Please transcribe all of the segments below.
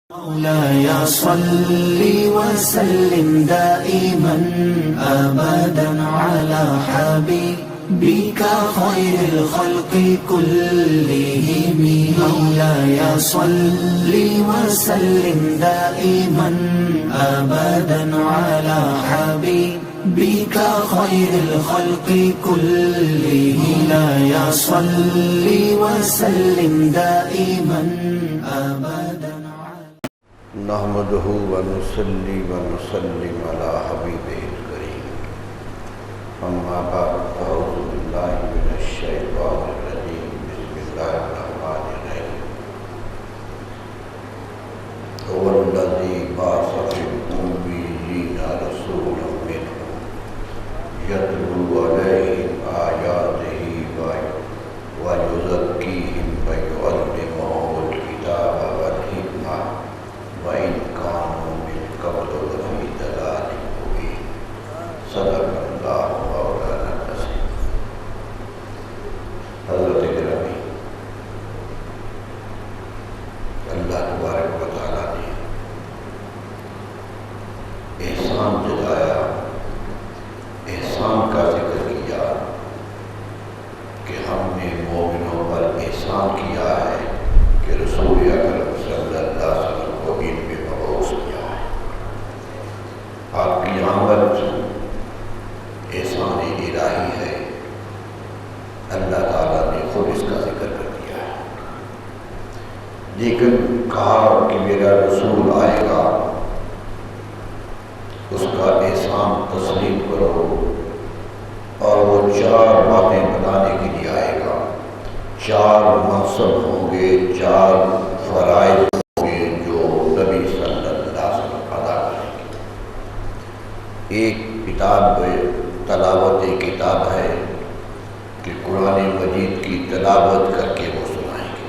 مولاي صل وسلم دائما أبدا على حبيبك خير الخلق كلهم. مولاي صل وسلم دائما أبدا على حبيبك خير الخلق كلهم. مولاي صل وسلم دائما أبدا. نحمده ونصلي ونسلم على حبيبه الكريم. اما بعد اعوذ بالله من الشيطان الرجيم. بسم الله الرحمن الرحيم. هو الذي بعث في الأميين رسولا منهم يتلو عليهم آياته ويزكيهم ويعلمهم الكتاب والحكمة وَإِنْ كَانُوا مِنْ قَبْلُ لَفِي ضَلَالٍ مُبِينٍ. صدق اللہ مولانا العظیم. حضرت گرامی، اللہ تبارک و تعالیٰ نے احسان جتایا، احسان کا ذکر کیا کہ ہم نے مومنوں پر احسان کیا ہے کہ رسول اکرم صلی اللہ علیہ وسلم ان پہ مبعوث کیا ہے. آپ کی آمد احسان الہی ہے. اللہ تعالیٰ نے خود اس کا ذکر کر دیا ہے، لیکن کہا کہ میرا رسول آئے گا، اس کا احسان تسلیم کرو، اور وہ 4 باتیں بتانے کے لیے آئے گا. 4 منصب ہوں گے، 4 فرائض ایک کتاب تلاوت کتاب ہے کہ قرآن مجید کی تلاوت کر کے وہ سنائیں گے.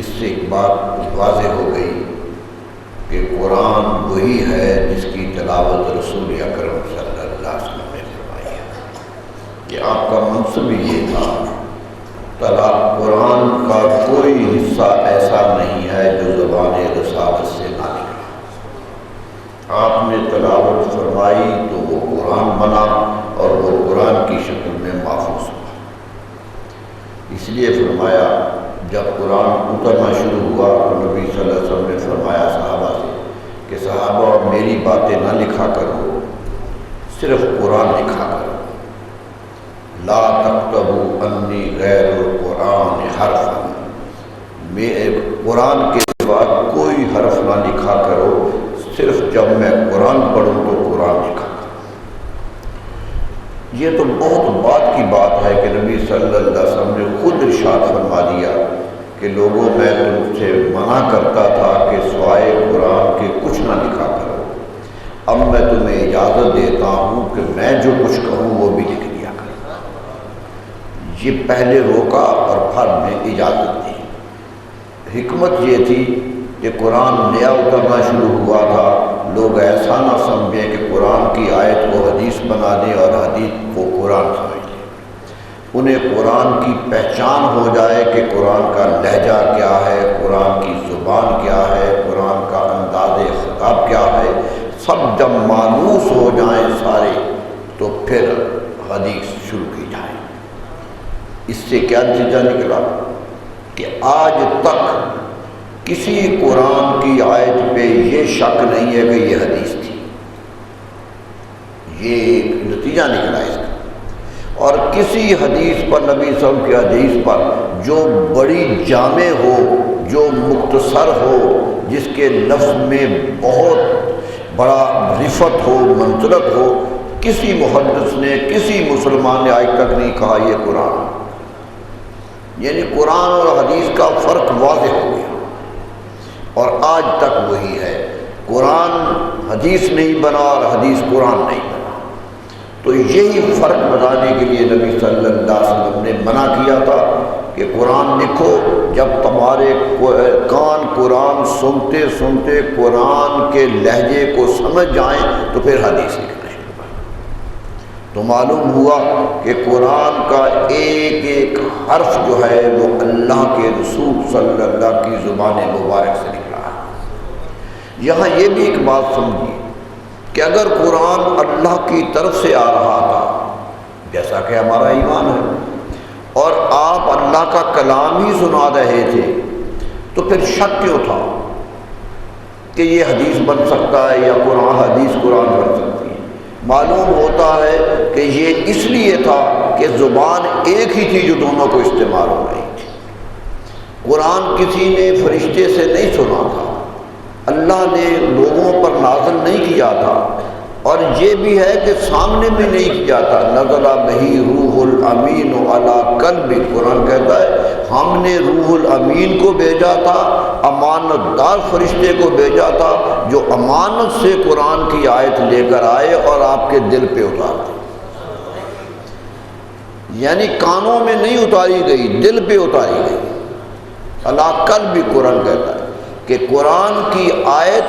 اس سے ایک بات واضح ہو گئی کہ قرآن وہی ہے جس کی تلاوت رسول اکرم صلی اللہ علیہ وسلم نے فرمائی ہے کہ آپ کا منصب یہ تھا. قرآن کا کوئی حصہ ایسا نہیں ہے جو زبان رسالت سے نہ نکلا. آپ نے تلاوت فرمائی تو وہ قرآن بنا اور وہ قرآن کی شکل میں محفوظ ہوا. اس لیے فرمایا جب قرآن اترنا شروع ہوا تو نبی صلی اللہ علیہ وسلم نے فرمایا صحابہ سے کہ صحابہ میری باتیں نہ لکھا کرو، صرف قرآن لکھا کرو. لا تکتبوا انی غیر القرآن حرفا، میں قرآن کے سوا کوئی حرف نہ لکھا کرو، صرف جب میں قرآن پڑھوں تو قرآن لکھا. یہ تو بہت بعد کی بات ہے کہ نبی صلی اللہ علیہ وسلم نے خود ارشاد فرما دیا کہ لوگوں میں تم سے منع کرتا تھا کہ سوائے قرآن کے کچھ نہ لکھا کرو، اب میں تمہیں اجازت دیتا ہوں کہ میں جو کچھ کہوں وہ بھی لکھ دیا کرو. یہ پہلے روکا اور پھر میں اجازت دی. حکمت یہ تھی کہ قرآن نیا اترنا شروع ہوا تھا، لوگ ایسا نہ سمجھیں کہ قرآن کی آیت کو حدیث بنا دیں اور حدیث کو قرآن سمجھ لیں. انہیں قرآن کی پہچان ہو جائے کہ قرآن کا لہجہ کیا ہے، قرآن کی زبان کیا ہے، قرآن کا انداز خطاب کیا ہے. سب جب مانوس ہو جائیں سارے تو پھر حدیث شروع کی جائے. اس سے کیا نتیجہ نکلا کہ آج تک کسی قرآن کی آیت پہ یہ شک نہیں ہے کہ یہ حدیث تھی. یہ ایک نتیجہ نکلا اس کا. اور کسی حدیث پر نبی صلی اللہ علیہ وسلم کی حدیث پر جو بڑی جامع ہو، جو مختصر ہو، جس کے لفظ میں بہت بڑا رفت ہو، منزلت ہو، کسی محدث نے، کسی مسلمان نے آج تک نہیں کہا یہ قرآن. یعنی قرآن اور حدیث کا فرق واضح ہو گیا، اور آج تک وہی ہے. قرآن حدیث نہیں بنا اور حدیث قرآن نہیں بنا. تو یہی فرق بتانے کے لیے نبی صلی اللہ علیہ وسلم نے منع کیا تھا کہ قرآن لکھو، جب تمہارے کان قرآن سنتے سنتے قرآن کے لہجے کو سمجھ جائیں تو پھر حدیث لکھنا. تو معلوم ہوا کہ قرآن کا ایک ایک حرف جو ہے وہ اللہ کے رسول صلی اللہ کی زبان مبارک سے نکلا ہے. یہاں یہ بھی ایک بات سمجھیے کہ اگر قرآن اللہ کی طرف سے آ رہا تھا جیسا کہ ہمارا ایمان ہے اور آپ اللہ کا کلام ہی سنا رہے تھے تو پھر شک کیوں تھا کہ یہ حدیث بن سکتا ہے یا حدیث قرآن بن سکتی ہے؟ معلوم ہوتا ہے کہ یہ اس لیے تھا کہ زبان ایک ہی تھی جو دونوں کو استعمال ہو رہی تھی۔ قرآن کسی نے فرشتے سے نہیں سنا تھا، اللہ نے لوگوں پر نازل نہیں کیا تھا، اور یہ بھی ہے کہ سامنے بھی نہیں کیا تھا۔ نزل بہ روح الامین علی قلبک، قرآن کہتا ہے ہم نے روح الامین کو بھیجا تھا، امانت دار فرشتے کو بھیجا تھا جو امانت سے قرآن کی آیت لے کر آئے اور آپ کے دل پہ اتار دی۔ یعنی کانوں میں نہیں اتاری گئی، دل پہ اتاری گئی۔ علی قلبک قرآن کہتا ہے کہ قرآن کی آیت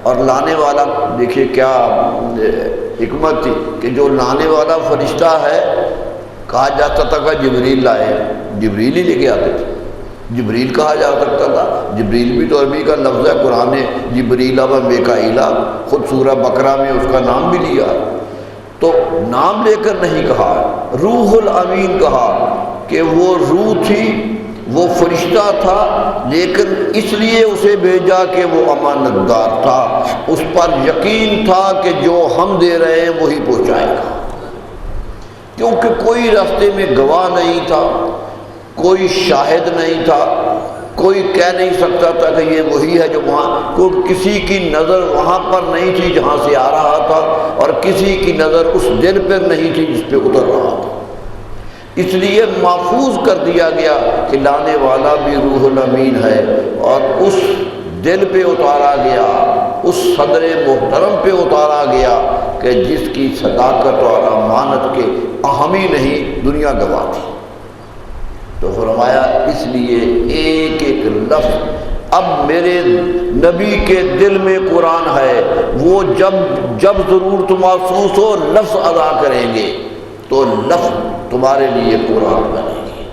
اور لانے والا، دیکھیے کیا حکمت تھی کہ جو لانے والا فرشتہ ہے کہا جاتا تھا کہ جبریل لائے، جبریل ہی لے کے آتے تھے، جبریل کہا جا سکتا تھا۔ جبریل بھی تو عربی کا لفظ ہے، قرآن نے جبریل و میکائیل، خود سورہ بقرہ میں اس کا نام بھی لیا، تو نام لے کر نہیں کہا، روح الامین کہا کہ وہ روح تھی، وہ فرشتہ تھا، لیکن اس لیے اسے بھیجا کہ وہ امانت دار تھا، اس پر یقین تھا کہ جو ہم دے رہے ہیں وہی پہنچائے گا، کیونکہ کوئی راستے میں گواہ نہیں تھا، کوئی شاہد نہیں تھا، کوئی کہہ نہیں سکتا تھا کہ یہ وہی ہے جو وہاں، کوئی کسی کی نظر وہاں پر نہیں تھی جہاں سے آ رہا تھا، اور کسی کی نظر اس دل پر نہیں تھی جس پہ اتر رہا تھا۔ اس لیے محفوظ کر دیا گیا کہ لانے والا بھی روح الامین ہے، اور اس دل پہ اتارا گیا، اس صدر محترم پہ اتارا گیا کہ جس کی صداقت اور امانت کے اہم ہی نہیں دنیا گواہ تھی۔ تو فرمایا اس لیے ایک ایک لفظ اب میرے نبی کے دل میں قرآن ہے، وہ جب ضرورت محسوس ہو لفظ ادا کریں گے تو لفظ تمہارے لیے قرآن بنے گی۔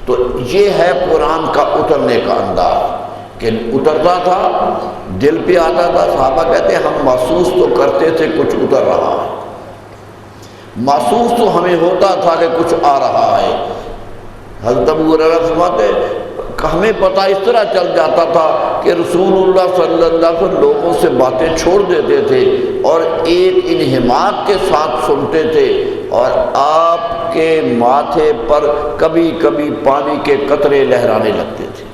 تو یہ ہے قرآن کا اترنے کا انداز کہ اترتا تھا، دل پہ آتا تھا۔ صحابہ کہتے ہیں ہم محسوس تو کرتے تھے کچھ اتر رہا ہے، محسوس تو ہمیں ہوتا تھا کہ کچھ آ رہا ہے۔ حضرت ابو ہریرہ فرماتے ہمیں پتہ اس طرح چل جاتا تھا کہ رسول اللہ صلی اللہ علیہ وسلم لوگوں سے باتیں چھوڑ دیتے تھے اور ایک انہماک کے ساتھ سنتے تھے، اور آپ کے ماتھے پر کبھی کبھی پانی کے قطرے لہرانے لگتے تھے،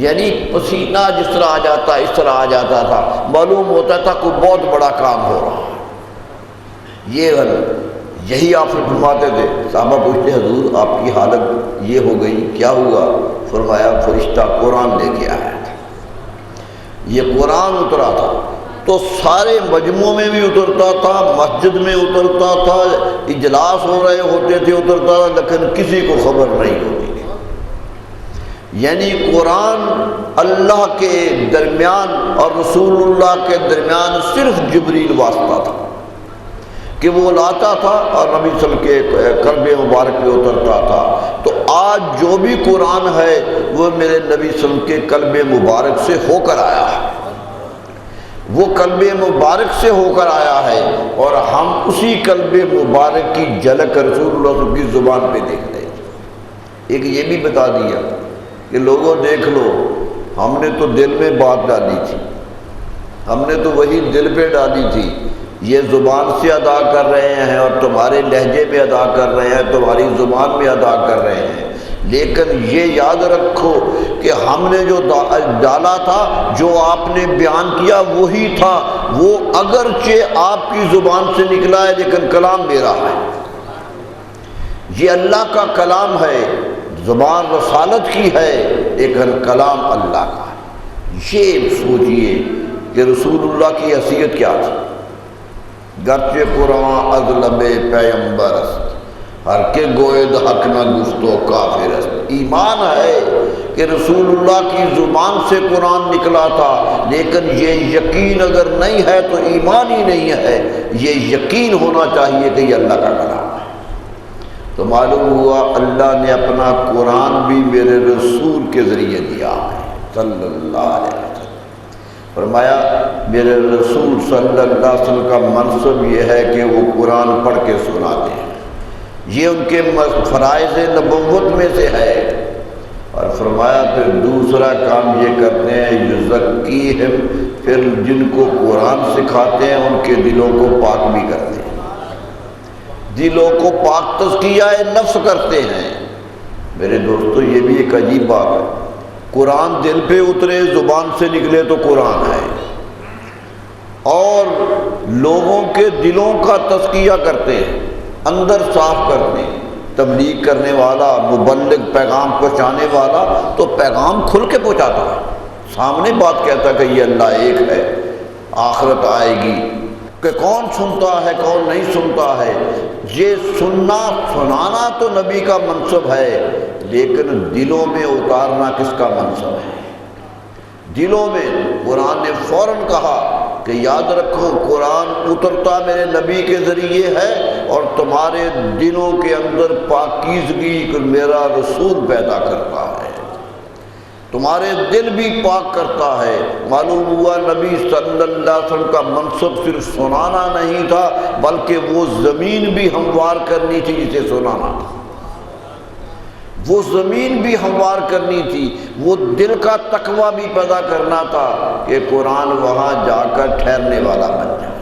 یعنی پسینہ جس طرح آ جاتا اس طرح آ جاتا تھا، معلوم ہوتا تھا کوئی بہت بڑا کام ہو رہا ہے۔ یہی آپ سے فرماتے تھے۔ صحابہ پوچھتے حضور آپ کی حالت یہ ہو گئی، کیا ہوا؟ فرمایا فرشتہ قرآن لے کے آیا تھا، یہ قرآن اترا تھا، تو سارے مجموعوں میں بھی اترتا تھا، مسجد میں اترتا تھا، اجلاس ہو رہے ہوتے تھے اترتا تھا، لیکن کسی کو خبر نہیں ہوتی تھی۔ یعنی قرآن اللہ کے درمیان اور رسول اللہ کے درمیان صرف جبریل واسطہ تھا کہ وہ لاتا تھا اور نبی صلی اللہ علیہ وسلم کے قلب مبارک پہ اترتا تھا۔ تو آج جو بھی قرآن ہے وہ میرے نبی صلی اللہ علیہ وسلم کے قلب مبارک سے ہو کر آیا ہے، وہ قلب مبارک سے ہو کر آیا ہے، اور ہم اسی قلب مبارک کی جھلک رسول اللہ صلی اللہ علیہ وسلم کی زبان پہ دیکھ رہے ہیں۔ ایک یہ بھی بتا دیا کہ لوگوں دیکھ لو، ہم نے تو دل میں بات ڈالی تھی، ہم نے تو وہی دل پہ ڈالی تھی، یہ زبان سے ادا کر رہے ہیں اور تمہارے لہجے میں ادا کر رہے ہیں، تمہاری زبان میں ادا کر رہے ہیں، لیکن یہ یاد رکھو کہ ہم نے جو ڈالا تھا، جو آپ نے بیان کیا وہی تھا، وہ اگرچہ آپ کی زبان سے نکلا ہے لیکن کلام میرا ہے، یہ اللہ کا کلام ہے، زبان رسالت کی ہے لیکن کلام اللہ کا ہے۔ یہ سوچئے کہ رسول اللہ کی حیثیت کیا تھی۔ گرچہ قرآن از لب پیغمبر است، ہر کے گوید حق نہ گفتو کافر است۔ ایمان ہے کہ رسول اللہ کی زبان سے قرآن نکلا تھا، لیکن یہ یقین اگر نہیں ہے تو ایمان ہی نہیں ہے، یہ یقین ہونا چاہیے کہ یہ اللہ کا کلام ہے۔ تو معلوم ہوا اللہ نے اپنا قرآن بھی میرے رسول کے ذریعے دیا ہے صلی اللہ علیہ وسلم۔ فرمایا میرے رسول صلی اللہ علیہ وسلم کا منصب یہ ہے کہ وہ قرآن پڑھ کے سناتے ہیں، یہ ان کے فرائض نبوت میں سے ہے۔ اور فرمایا پھر دوسرا کام یہ کرتے ہیں یزکیہم، پھر جن کو قرآن سکھاتے ہیں ان کے دلوں کو پاک بھی کرتے ہیں، دلوں کو پاک تزکیہ نفس کرتے ہیں۔ میرے دوستو یہ بھی ایک عجیب بات ہے، قرآن دل پہ اترے زبان سے نکلے تو قرآن ہے، اور لوگوں کے دلوں کا تزکیہ کرتے ہیں، اندر صاف کرتے ہیں۔ تبلیغ کرنے والا، مبلغ، پیغام پہنچانے والا تو پیغام کھل کے پہنچاتا ہے، سامنے بات کہتا ہے کہ یہ اللہ ایک ہے، آخرت آئے گی، کہ کون سنتا ہے کون نہیں سنتا ہے۔ یہ سننا سنانا تو نبی کا منصب ہے، لیکن دلوں میں اتارنا کس کا منصب ہے؟ دلوں میں قرآن نے فوراً کہا کہ یاد رکھو قرآن اترتا میرے نبی کے ذریعے ہے، اور تمہارے دلوں کے اندر پاکیزگی کو میرا رسول پیدا کرتا ہے، تمہارے دل بھی پاک کرتا ہے۔ معلوم ہوا نبی صلی اللہ علیہ وسلم کا منصب صرف سنانا نہیں تھا، بلکہ وہ زمین بھی ہموار کرنی تھی جسے سنانا تھا، وہ زمین بھی ہموار کرنی تھی، وہ دل کا تقویٰ بھی پیدا کرنا تھا کہ قرآن وہاں جا کر ٹھہرنے والا بن جائے۔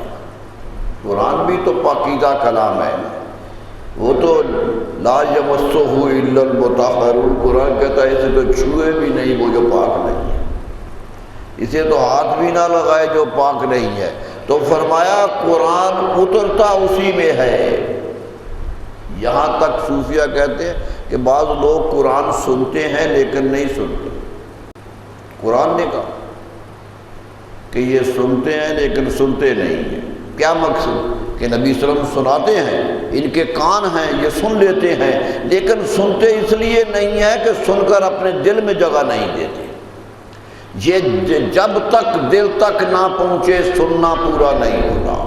قرآن بھی تو پاکیزہ کلام ہے، وہ تو لا یمسہ الا المطہرون، قرآن کہتا ہے اسے تو چھوئے بھی نہیں وہ جو پاک نہیں ہے، اسے تو ہاتھ بھی نہ لگائے جو پاک نہیں ہے۔ تو فرمایا قرآن اترتا اسی میں ہے۔ یہاں تک صوفیہ کہتے ہیں کہ بعض لوگ قرآن سنتے ہیں لیکن نہیں سنتے۔ قرآن نے کہا کہ یہ سنتے ہیں لیکن سنتے نہیں ہیں۔ کیا مقصد؟ کہ نبی صلی اللہ علیہ وسلم سناتے ہیں، ان کے کان ہیں یہ سن لیتے ہیں، لیکن سنتے اس لیے نہیں ہے کہ سن کر اپنے دل میں جگہ نہیں دیتے۔ یہ جب تک دل تک نہ پہنچے سننا پورا نہیں ہوتا۔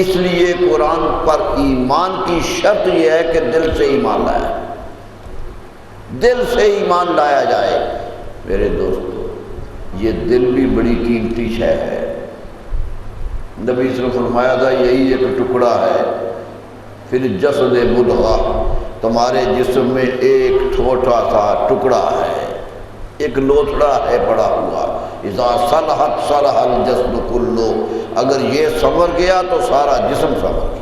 اس لیے قرآن پر ایمان کی شرط یہ ہے کہ دل سے ایمان لایا، دل سے ایمان لایا جائے۔ میرے دوستو یہ دل بھی بڑی قیمتی شے ہے۔ نبی صلی اللہ علیہ وسلم فرمایا تھا یہی ایک ٹکڑا ہے، پھر جسد مدغہ، تمہارے جسم میں ایک چھوٹا سا ٹکڑا ہے، ایک لوتھڑا ہے پڑا ہوا، اذا صلحت صلح الجسد کلو، اگر یہ سنور گیا تو سارا جسم سنور گیا،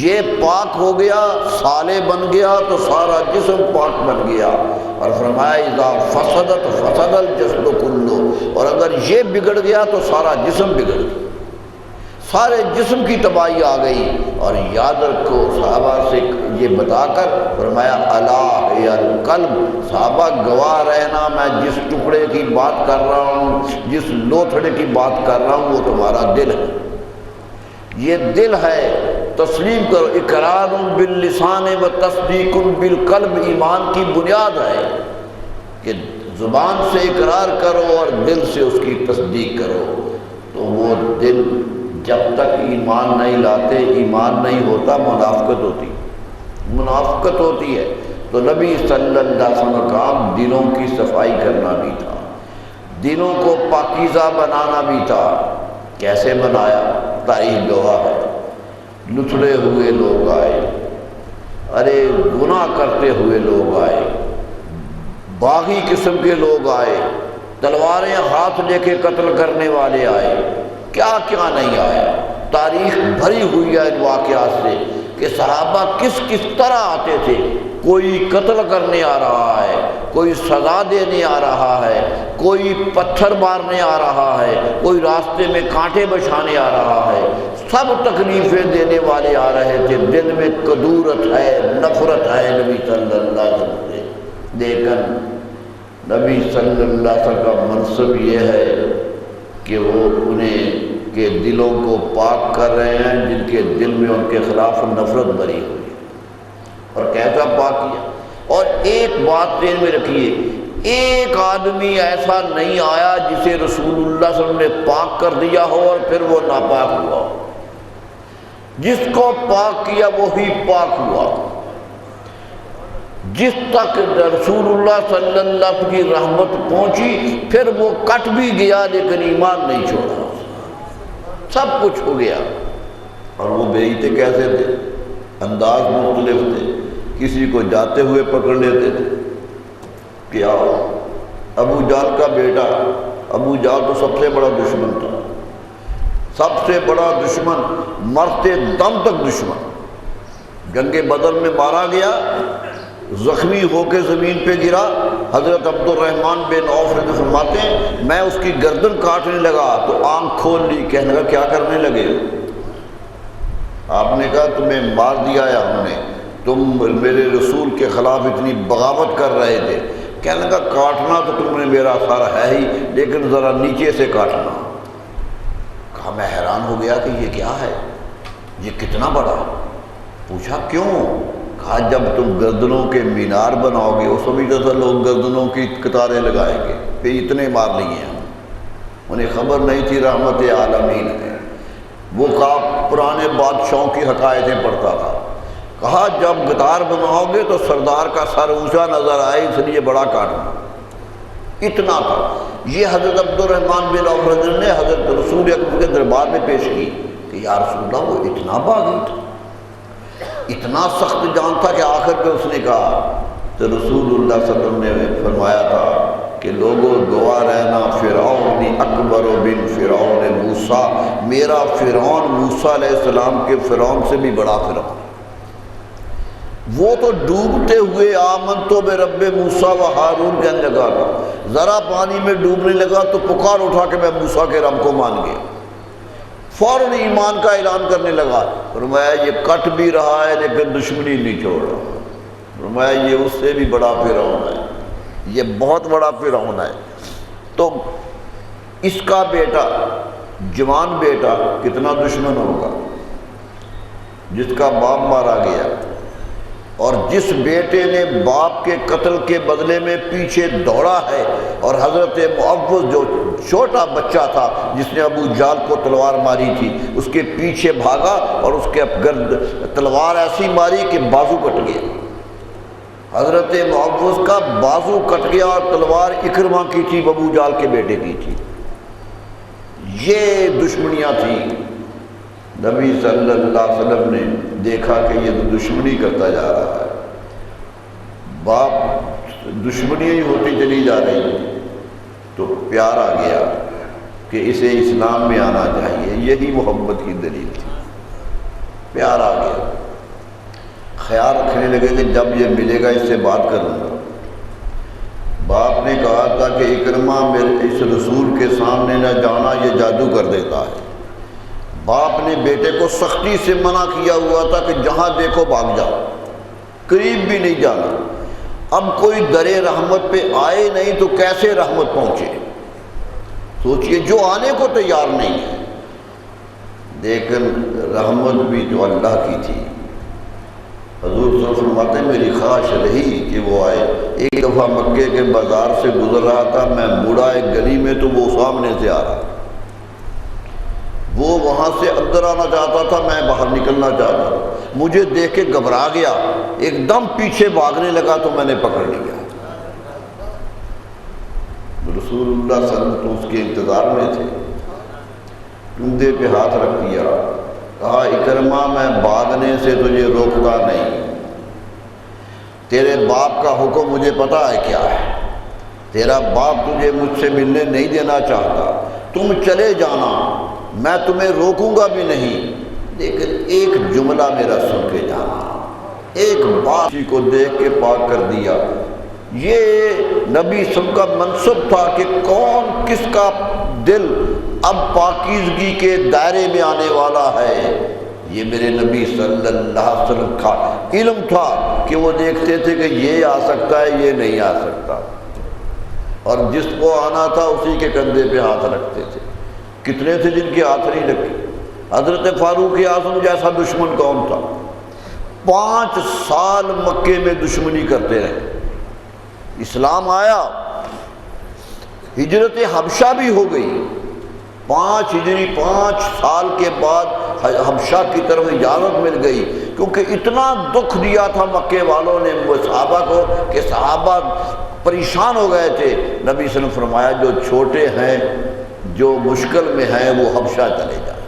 یہ پاک ہو گیا صالح بن گیا تو سارا جسم پاک بن گیا۔ اور فرمایا اذا فسدت فسد الجسد کلو، اور اگر یہ بگڑ گیا تو سارا جسم بگڑ گیا، سارے جسم کی تباہی آ گئی۔ اور یاد رکھو صحابہ سے یہ بتا کر فرمایا الا ہی القلب، صحابہ گواہ رہنا میں جس ٹکڑے کی بات کر رہا ہوں، جس لوتھڑے کی بات کر رہا ہوں وہ تمہارا دل ہے، یہ دل ہے۔ تسلیم کرو، اقرار باللسان و تصدیق بالقلب ایمان کی بنیاد ہے کہ زبان سے اقرار کرو اور دل سے اس کی تصدیق کرو۔ تو وہ دل جب تک ایمان نہیں لاتے، ایمان نہیں ہوتا، منافقت ہوتی ہے۔ تو نبی صلی اللہ علیہ وسلم کا کام دلوں کی صفائی کرنا بھی تھا، دلوں کو پاکیزہ بنانا بھی تھا۔ کیسے بنایا؟ تاریخ گواہ ہے، لتڑے ہوئے لوگ آئے، ارے گناہ کرتے ہوئے لوگ آئے، باغی قسم کے لوگ آئے، تلواریں ہاتھ لے کے قتل کرنے والے آئے، کیا کیا نہیں آیا۔ تاریخ بھری ہوئی ہے ان واقعات سے کہ صحابہ کس کس طرح آتے تھے، کوئی قتل کرنے آ رہا ہے، کوئی سزا دینے آ رہا ہے، کوئی پتھر مارنے آ رہا ہے، کوئی راستے میں کانٹے بچھانے آ رہا ہے، سب تکلیفیں دینے والے آ رہے تھے۔ دل میں کدورت ہے، نفرت ہے نبی صلی اللہ علیہ وسلم سے، لیکن نبی صلی اللہ علیہ وسلم کا منصب یہ ہے کہ وہ انہیں کے دلوں کو پاک کر رہے ہیں جن کے دل میں ان کے خلاف نفرت بھری ہوئی۔ اور کیسا پاک کیا؟ اور ایک بات ذہن میں رکھیے، ایک آدمی ایسا نہیں آیا جسے رسول اللہ صلی اللہ علیہ وسلم نے پاک کر دیا ہو اور پھر وہ ناپاک ہوا ہو۔ جس کو پاک کیا وہی پاک ہوا۔ جس تک رسول اللہ صلی اللہ علیہ وسلم کی رحمت پہنچی پھر وہ کٹ بھی گیا لیکن ایمان نہیں چھوڑا، سب کچھ ہو گیا۔ اور وہ بیعتے کیسے تھے؟ انداز مختلف تھے، کسی کو جاتے ہوئے پکڑ لیتے تھے کیا ہو؟ ابو جہل کا بیٹا، ابو جہل تو سب سے بڑا دشمن تھا، سب سے بڑا دشمن، مرتے دم تک دشمن۔ جنگ بدر میں مارا گیا، زخمی ہو کے زمین پہ گرا، حضرت عبد الرحمن بن عوف رضی اللہ عنہ فرماتے ہیں میں اس کی گردن کاٹنے لگا تو آنکھ کھول لی، کہنے لگا کیا کرنے لگے؟ آپ نے کہا تمہیں مار دیا ہے ہم نے، تم میرے رسول کے خلاف اتنی بغاوت کر رہے تھے۔ کہنے لگا کاٹنا تو تم نے میرا سارا ہے ہی، لیکن ذرا نیچے سے کاٹنا۔ کہا میں حیران ہو گیا کہ یہ کیا ہے، یہ کتنا بڑا؟ پوچھا کیوں؟ کہا جب تم گردنوں کے مینار بناؤ گے، اس وقت تو لوگ گردنوں کی قطاریں لگائیں گے، پھر اتنے مار لیے ہم۔ انہیں خبر نہیں تھی رحمت عالمین ہے۔ وہ کہا پرانے بادشاہوں کی حکایتیں پڑھتا تھا، کہا جب قطار بناؤ گے تو سردار کا سر اونچا نظر آئے، اس لیے بڑا کاٹنا۔ اتنا تھا۔ یہ حضرت عبد الرحمن بن عوف رضی اللہ عنہ نے حضرت رسول اکرم کے دربار میں پیش کی کہ یا رسول اللہ وہ اتنا باغی تھا، اتنا سخت جان تھا کہ آخر پہ اس نے کہا تو رسول اللہ صلی اللہ علیہ وسلم نے فرمایا تھا کہ لوگوں گواہ رہنا فرعون اکبر بن فرعون موسیٰ، میرا فرعون موسیٰ علیہ السلام کے فرعون سے بھی بڑا فرعون۔ وہ تو ڈوبتے ہوئے آمنتو برب موسیٰ و ہارون کہنے لگا تھا، ذرا پانی میں ڈوبنے لگا تو پکار اٹھا کہ میں موسیٰ کے رب کو مان گیا، فوراً ایمان کا اعلان کرنے لگا۔ فرمایا یہ کٹ بھی رہا ہے لیکن دشمنی نہیں چھوڑ رہا۔ فرمایا یہ اس سے بھی بڑا فرعون ہے، یہ بہت بڑا فرعون ہے۔ تو اس کا بیٹا، جوان بیٹا کتنا دشمن ہوگا جس کا باپ مارا گیا، اور جس بیٹے نے باپ کے قتل کے بدلے میں پیچھے دوڑا ہے، اور حضرت معوذ جو چھوٹا بچہ تھا جس نے ابو جہل کو تلوار ماری تھی اس کے پیچھے بھاگا اور اس کے گرد تلوار ایسی ماری کہ بازو کٹ گیا۔ حضرت معوذ کا بازو کٹ گیا اور تلوار اکرمہ کی تھی، ابو جہل کے بیٹے کی تھی۔ یہ دشمنیاں تھیں۔ نبی صلی اللہ علیہ وسلم نے دیکھا کہ یہ دشمنی کرتا جا رہا ہے، باپ دشمنی ہی ہوتی چلی جا رہی ہے، تو پیار آ گیا کہ اسے اسلام میں آنا چاہیے۔ یہی محبت کی دلیل تھی، پیار آ گیا۔ خیال رکھنے لگے کہ جب یہ ملے گا اس سے بات کروں گا۔ باپ نے کہا تھا کہ اکرمہ میرے اس رسول کے سامنے نہ جانا، یہ جادو کر دیتا ہے۔ باپ نے بیٹے کو سختی سے منع کیا ہوا تھا کہ جہاں دیکھو بھاگ جاؤ، قریب بھی نہیں جانا۔ اب کوئی در رحمت پہ آئے نہیں تو کیسے رحمت پہنچے؟ سوچئے جو آنے کو تیار نہیں ہے، لیکن رحمت بھی جو اللہ کی تھی۔ حضور صلی اللہ علیہ وسلم فرماتے ہیں میری خواہش رہی کہ وہ آئے۔ ایک دفعہ مکے کے بازار سے گزر رہا تھا، میں مڑا ایک گلی میں تو وہ سامنے سے آ رہا، وہ وہاں سے اندر آنا چاہتا تھا، میں باہر نکلنا چاہتا تھا، مجھے دیکھ کے گھبرا گیا، ایک دم پیچھے بھاگنے لگا تو میں نے پکڑ لیا۔ رسول اللہ صلی اللہ علیہ وسلم اس کے انتظار میں تھے، کندھے پہ ہاتھ رکھ دیا، کہا اکرمہ میں بھاگنے سے تجھے روکتا نہیں، تیرے باپ کا حکم مجھے پتا ہے کیا ہے، تیرا باپ تجھے مجھ سے ملنے نہیں دینا چاہتا، تم چلے جانا، میں تمہیں روکوں گا بھی نہیں، لیکن ایک جملہ میرا سن کے جانا۔ ایک بات کو دیکھ کے پاک کر دیا۔ یہ نبی سب کا منصب تھا کہ کون کس کا دل اب پاکیزگی کے دائرے میں آنے والا ہے۔ یہ میرے نبی صلی اللہ علیہ وسلم کا علم تھا کہ وہ دیکھتے تھے کہ یہ آ سکتا ہے، یہ نہیں آ سکتا، اور جس کو آنا تھا اسی کے کندھے پہ ہاتھ رکھتے تھے۔ کتنے تھے جن کے ہاتھ نہیں رکھے؟ حضرت فاروق اعظم جیسا دشمن کون تھا؟ 5 سال مکے میں دشمنی کرتے رہے، اسلام آیا، ہجرت حبشہ بھی ہو گئی، 5 ہجری 5 سال کے بعد حبشہ کی طرف اجازت مل گئی، کیونکہ اتنا دکھ دیا تھا مکے والوں نے وہ صحابہ کو کہ صحابہ پریشان ہو گئے تھے۔ نبی صلی اللہ علیہ وسلم فرمایا جو چھوٹے ہیں، جو مشکل میں ہیں، وہ حبشہ چلے جائیں،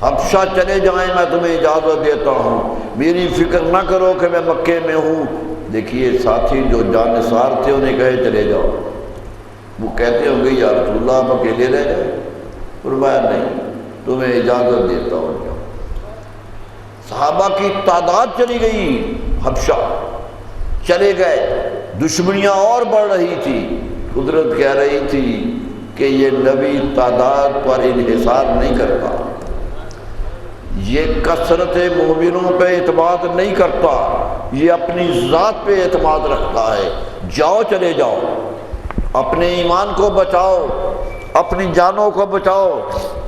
حبشہ چلے جائیں، میں تمہیں اجازت دیتا ہوں، میری فکر نہ کرو کہ میں مکے میں ہوں۔ دیکھیے ساتھی جو جانثار تھے انہیں کہے چلے جاؤ، وہ کہتے ہوں گے یا رسول اللہ آپ اکیلے رہ جائیں؟ فرمایا نہیں، تمہیں اجازت دیتا ہوں جاؤ۔ صحابہ کی تعداد چلی گئی، حبشہ چلے گئے، دشمنیاں اور بڑھ رہی تھی، قدرت کہہ رہی تھی کہ یہ نبی تعداد پر انحصار نہیں کرتا، یہ کثرت مومنوں پہ اعتماد نہیں کرتا، یہ اپنی ذات پہ اعتماد رکھتا ہے۔ جاؤ چلے جاؤ، اپنے ایمان کو بچاؤ، اپنی جانوں کو بچاؤ۔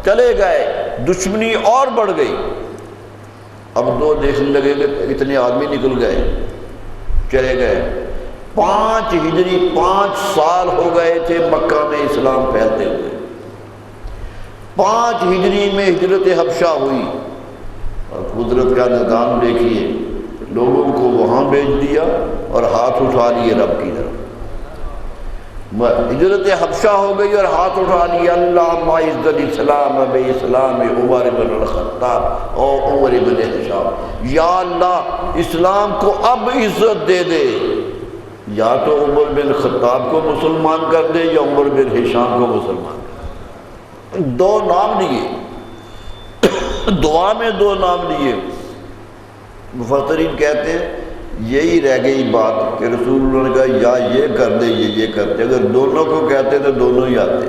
چلے گئے، دشمنی اور بڑھ گئی۔ اب دو دیکھنے لگے کہ اتنے آدمی نکل گئے، چلے گئے۔ 5 ہجری 5 سال ہو گئے تھے مکہ میں اسلام پھیلتے ہوئے۔ 5 ہجری میں ہجرت حبشہ ہوئی، اور قدرت کا نظام دیکھیے، لوگوں کو وہاں بھیج دیا اور ہاتھ اٹھا لیے رب کی طرف۔ ہجرت حبشہ ہو گئی اور ہاتھ اٹھا لیا، اللہم اعز الاسلام باسلام عمر بن الخطاب اور عمر بن ہشام، یا اللہ اسلام کو اب عزت دے دے، یا تو عمر بن خطاب کو مسلمان کر دے یا عمر بن ہشام کو مسلمان کر دے۔ 2 نام لیے، دعا میں 2 نام لیے۔ مفسرین کہتے ہیں یہی رہ گئی بات کہ رسول اللہ نے کہا یا یہ کر دے یہ کر دے، اگر دونوں کو کہتے تو دونوں ہی آتے،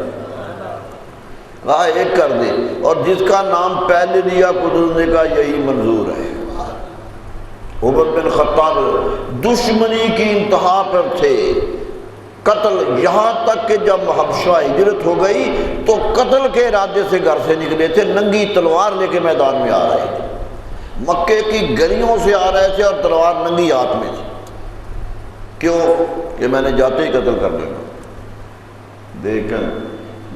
کہا ایک کر دے، اور جس کا نام پہلے لیا قدرت نے کہا یہی منظور ہے۔ عمر بن خطاب دشمنی کی انتہا پر تھے، قتل، یہاں تک کہ جب حبشہ ہجرت ہو گئی تو قتل کے ارادے سے گھر سے نکلے تھے، ننگی تلوار لے کے میدان میں آ رہے تھے، مکے کی گلیوں سے آ رہے تھے اور تلوار ننگی ہاتھ میں تھی۔ کیوں؟ کہ میں نے جاتے ہی قتل کر دینا۔ دیکھیں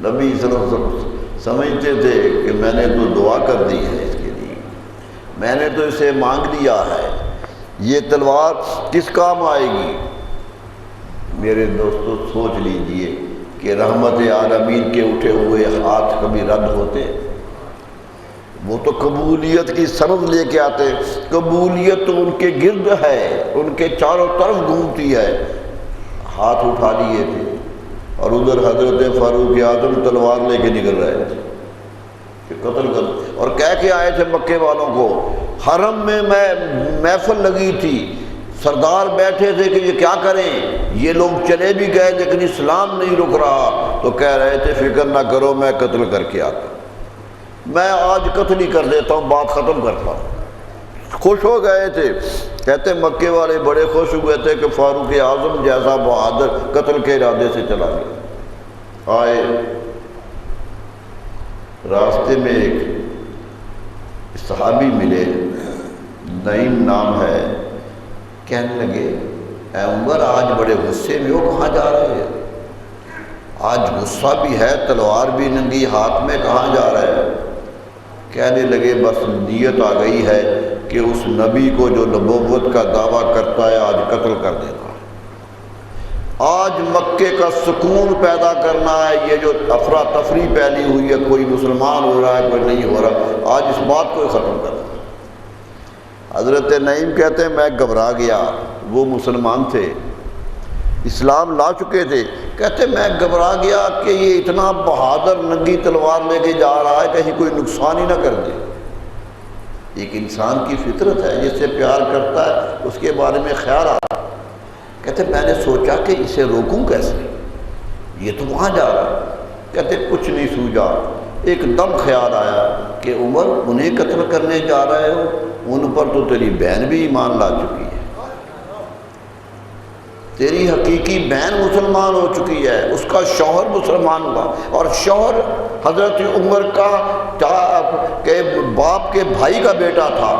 نبی صلی اللہ علیہ وسلم سمجھتے تھے کہ میں نے تو دعا کر دی ہے اس کے لیے، میں نے تو اسے مانگ لیا ہے، یہ تلوار کس کام آئے گی؟ میرے دوستو سوچ لیجئے کہ رحمت عالمین کے اٹھے ہوئے ہاتھ کبھی رد ہوتے؟ وہ تو قبولیت کی سند لے کے آتے، قبولیت تو ان کے گرد ہے، ان کے چاروں طرف گھومتی ہے۔ ہاتھ اٹھا لیے تھے اور ادھر حضرت فاروق اعظم تلوار لے کے نکل رہے تھے کہ قتل کر، اور کہہ کے آئے تھے مکے والوں کو، حرم میں محفل لگی تھی، سردار بیٹھے تھے کہ یہ کیا کریں، یہ لوگ چلے بھی گئے لیکن اسلام نہیں رک رہا، تو کہہ رہے تھے فکر نہ کرو میں قتل کر کے آتا ہوں، میں آج قتل ہی کر دیتا ہوں، بات ختم کرتا ہوں۔ خوش ہو گئے تھے، کہتے مکے والے بڑے خوش ہوئے تھے کہ فاروق اعظم جیسا بہادر قتل کے ارادے سے چلا گیا۔ آئے راستے میں ایک صحابی ملے، نعیم نام ہے، کہنے لگے اے عمر آج بڑے غصے میں ہو، کہاں جا رہے ہیں؟ آج غصہ بھی ہے، تلوار بھی ننگی ہاتھ میں، کہاں جا رہے ہیں؟ کہنے لگے بس نیت آ گئی ہے کہ اس نبی کو جو نبوت کا دعویٰ کرتا ہے آج قتل کر دینا ہے، آج مکے کا سکون پیدا کرنا ہے، یہ جو افراتفری پھیلی ہوئی ہے، کوئی مسلمان ہو رہا ہے کوئی نہیں ہو رہا، آج اس بات کو ختم کرنا۔ حضرت نعیم کہتے ہیں میں گھبرا گیا، وہ مسلمان تھے، اسلام لا چکے تھے، کہتے میں گھبرا گیا کہ یہ اتنا بہادر ننگی تلوار لے کے جا رہا ہے کہیں کوئی نقصان ہی نہ کر دے۔ ایک انسان کی فطرت ہے، جس سے پیار کرتا ہے اس کے بارے میں خیال آتا ہے۔ کہتے میں نے سوچا کہ اسے روکوں کیسے، یہ تو وہاں جا رہا ہے۔ کہتے کچھ نہیں سوجا، ایک دم خیال آیا کہ عمر انہیں قتل کرنے جا رہے ہو، ان پر تو تیری بہن بھی ایمان لا چکی ہے، تیری حقیقی بہن مسلمان ہو چکی ہے، اس کا شوہر مسلمان ہوا، اور شوہر حضرت عمر کا کہ باپ کے بھائی کا بیٹا تھا،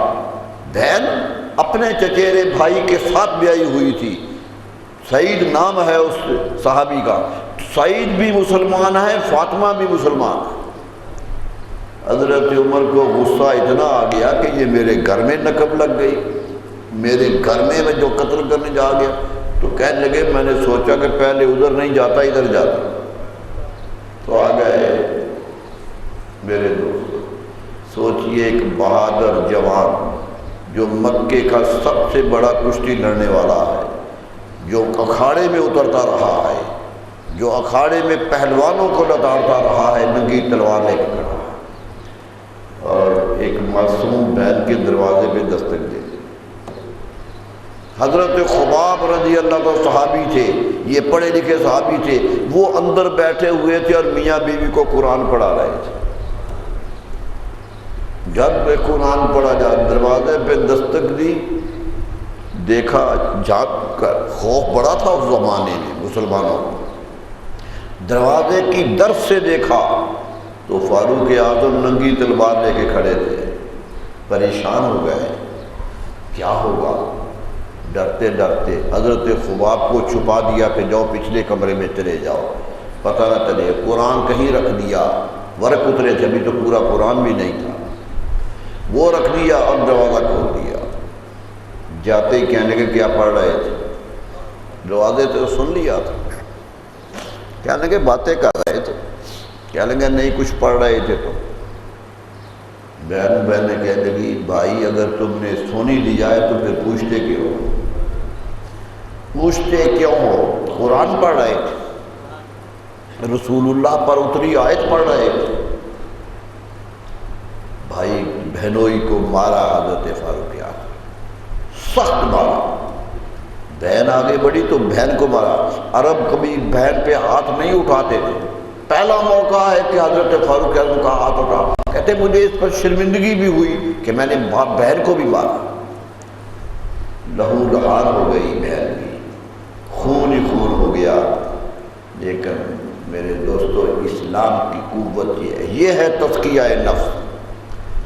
بہن اپنے چچیرے بھائی کے ساتھ بیائی ہوئی تھی، سعید نام ہے اس صحابی کا، سعید بھی مسلمان ہے، فاطمہ بھی مسلمان ہے۔ حضرت عمر کو غصہ اتنا آ گیا کہ یہ میرے گھر میں نقب لگ گئی، میرے گھر میں جو قتل کرنے جا گیا. تو کہنے لگے میں نے سوچا کہ پہلے ادھر نہیں جاتا ادھر جاتا. تو آ گئے میرے دوست. سوچئے ایک بہادر جوان جو مکے کا سب سے بڑا کشتی لڑنے والا ہے، جو اکھاڑے میں اترتا رہا ہے، جو اکھاڑے میں پہلوانوں کو لتاڑتا رہا ہے، ننگی تلوار لے کے کھڑا ہے، اور ایک معصوم بہن کے دروازے پہ دستک دے. حضرت خباب رضی اللہ عنہ صحابی تھے، یہ پڑھے لکھے صحابی تھے، وہ اندر بیٹھے ہوئے تھے اور میاں بیوی کو قرآن پڑھا رہے تھے. جب قرآن پڑھا جا دروازے پہ دستک دی، دیکھا جھانک کر، خوف بڑا تھا اس زمانے میں مسلمانوں کو، دروازے کی در سے دیکھا تو فاروق اعظم ننگی تلوار لے کے کھڑے تھے. پریشان ہو گئے، کیا ہوگا؟ ڈرتے ڈرتے حضرت خباب کو چھپا دیا کہ جاؤ پچھلے کمرے میں چلے جاؤ، پتہ نہ چلے. قرآن کہیں رکھ دیا، ورق اترے تھے، ابھی تو پورا قرآن بھی نہیں تھا، وہ رکھ دیا اور دروازہ کھول دیا. جاتے ہی کہنے لگے کیا پڑھ رہے تھے؟ دروازے تو سن لیا تھا. کہنے لگے باتیں کر رہے تھے. کہنے لگے نہیں کچھ پڑھ رہے تھے. تو بہن نے کہنے لگی بھائی اگر تم نے سن ہی لیا ہے تو پھر پوچھتے کیوں ہو؟ پوچھتے کیوں ہو؟ قرآن پڑھ رہے تھے، رسول اللہ پر اتری آیت پڑھ رہے تھے. بھائی بہنوئی کو مارا حضرت فاروق اعظم، سخت مارا. بہن آگے بڑھی تو بہن کو مارا. عرب کبھی بہن پہ ہاتھ نہیں اٹھاتے تھے، پہلا موقع ہے کہ حضرت فاروق اعظم کا ہاتھ اٹھا. کہتے مجھے اس پر شرمندگی بھی ہوئی کہ میں نے بہن کو بھی مارا. لہو لہار ہو گئی بہن بھی، خون ہی خون ہو گیا. لیکن میرے دوستو اسلام کی قوت یہ ہے تزکیہ نفس،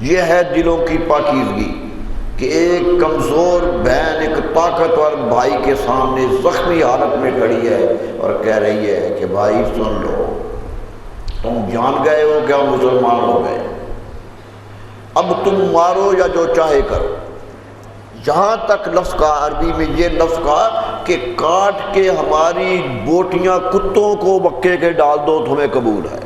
یہ ہے دلوں کی پاکیزگی کہ ایک کمزور بہن ایک طاقتور بھائی کے سامنے زخمی حالت میں کھڑی ہے اور کہہ رہی ہے کہ بھائی سن لو، تم جان گئے ہو کیا مسلمان ہو گئے، اب تم مارو یا جو چاہے کرو. جہاں تک لفظ کا عربی میں یہ لفظ کا کہ کاٹ کے ہماری بوٹیاں کتوں کو مکے کے ڈال دو تمہیں قبول ہے،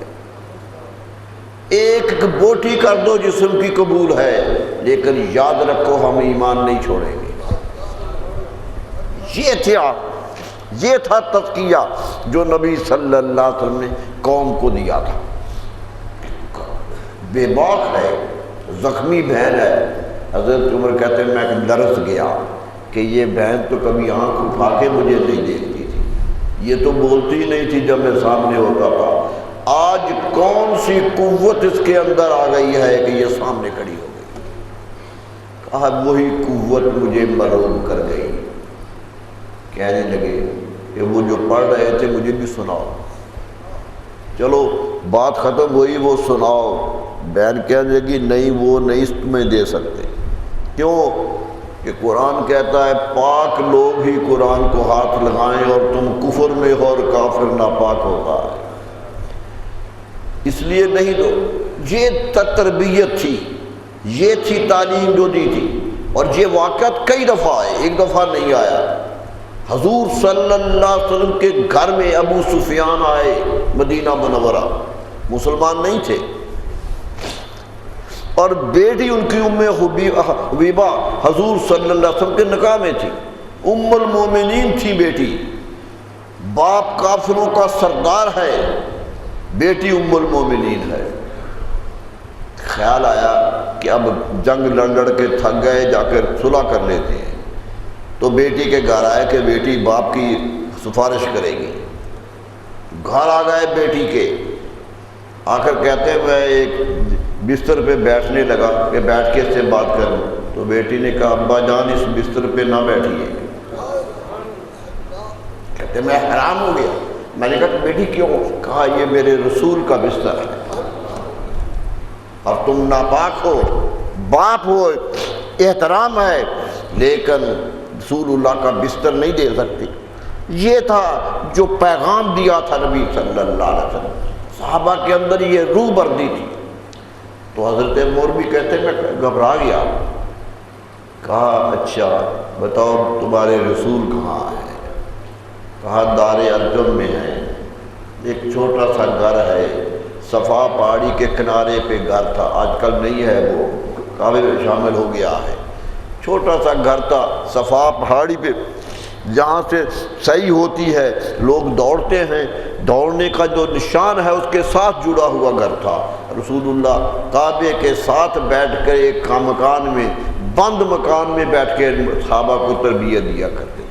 ایک بوٹی کر دو جسم کی قبول ہے، لیکن یاد رکھو ہم ایمان نہیں چھوڑیں گے. یہ تھا تزکیہ جو نبی صلی اللہ علیہ وسلم نے قوم کو دیا تھا. بے باک ہے، زخمی بہن ہے. حضرت عمر کہتے ہیں میں لرز گیا کہ یہ بہن تو کبھی آنکھ اٹھا کے مجھے نہیں دیکھتی تھی، یہ تو بولتی نہیں تھی جب میں سامنے ہوتا تھا. آج کون سی قوت اس کے اندر آ گئی ہے کہ یہ سامنے کھڑی ہو گئی. کہا وہی قوت مجھے مرعوب کر گئی. کہنے لگے کہ وہ جو پڑھ رہے تھے مجھے بھی سناؤ. چلو بات ختم ہوئی، وہ سناؤ. بہن کہنے لگی نہیں وہ نہیں تمہیں دے سکتے. کیوں؟ کہ قرآن کہتا ہے پاک لوگ ہی قرآن کو ہاتھ لگائیں اور تم کفر میں ہو اور کافر ناپاک ہوتا ہے، اس لیے نہیں دو. یہ تربیت تھی، یہ تھی تعلیم جو دی تھی. اور یہ واقعات کئی دفعہ آئے، ایک دفعہ نہیں آیا. حضور صلی اللہ علیہ وسلم کے گھر میں ابو سفیان آئے مدینہ منورہ، مسلمان نہیں تھے، اور بیٹی ان کی ام حبیبہ حضور صلی اللہ علیہ وسلم کے نکاح میں تھی، ام المومنین تھی بیٹی. باپ کافروں کا سردار ہے، بیٹی ام المومنین ہے. خیال آیا کہ اب جنگ لڑ کے تھک گئے، جا کر صلح کر لیتے ہیں. تو بیٹی کے گھر آئے کہ بیٹی باپ کی سفارش کرے گی. گھر آ گئے بیٹی کے، آ کر کہتے ہیں میں ایک بستر پہ بیٹھنے لگا کہ بیٹھ کے اس سے بات کروں. تو بیٹی نے کہا ابا جان اس بستر پہ نہ بیٹھیے. کہتے میں حیران ہو گیا. میں نے کہا بیٹی کیوں؟ کہا یہ میرے رسول کا بستر ہے اور تم ناپاک ہو، باپ ہو، احترام ہے، لیکن رسول اللہ کا بستر نہیں دے سکتی. یہ تھا جو پیغام دیا تھا نبی صلی اللہ علیہ وسلم. صحابہ کے اندر یہ روح بردی تھی. تو حضرت مولوی کہتے ہیں میں گھبرا گیا. کہا اچھا بتاؤ تمہارے رسول کہاں ہے؟ کہا دار ارجم میں ہے. ایک چھوٹا سا گھر ہے، صفا پہاڑی کے کنارے پہ گھر تھا، آج کل نہیں ہے، وہ کعبے میں شامل ہو گیا ہے. چھوٹا سا گھر تھا صفا پہاڑی پہ، جہاں سے صحیح ہوتی ہے لوگ دوڑتے ہیں، دوڑنے کا جو نشان ہے اس کے ساتھ جڑا ہوا گھر تھا. رسول اللہ کعبے کے ساتھ بیٹھ کر ایک مکان میں، بند مکان میں بیٹھ کے صحابہ کو تربیت دیا کرتے تھے.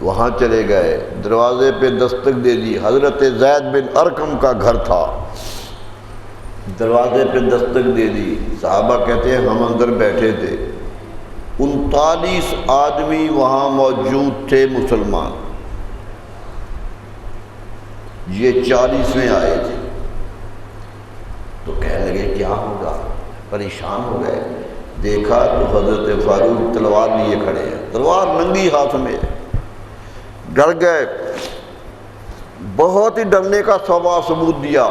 وہاں چلے گئے، دروازے پہ دستک دے دی. حضرت زید بن ارقم کا گھر تھا. دروازے پہ دستک دے دی. صحابہ کہتے ہیں ہم اندر بیٹھے تھے، 39 آدمی وہاں موجود تھے مسلمان. یہ 40ویں آئے تھے. تو کہنے لگے کیا ہوگا، پریشان ہو گئے. دیکھا تو حضرت فاروق تلوار لیے کھڑے ہیں، تلوار ننگی ہاتھ میں. ڈر گئے، بہت ہی ڈرنے کا ثبوت دیا.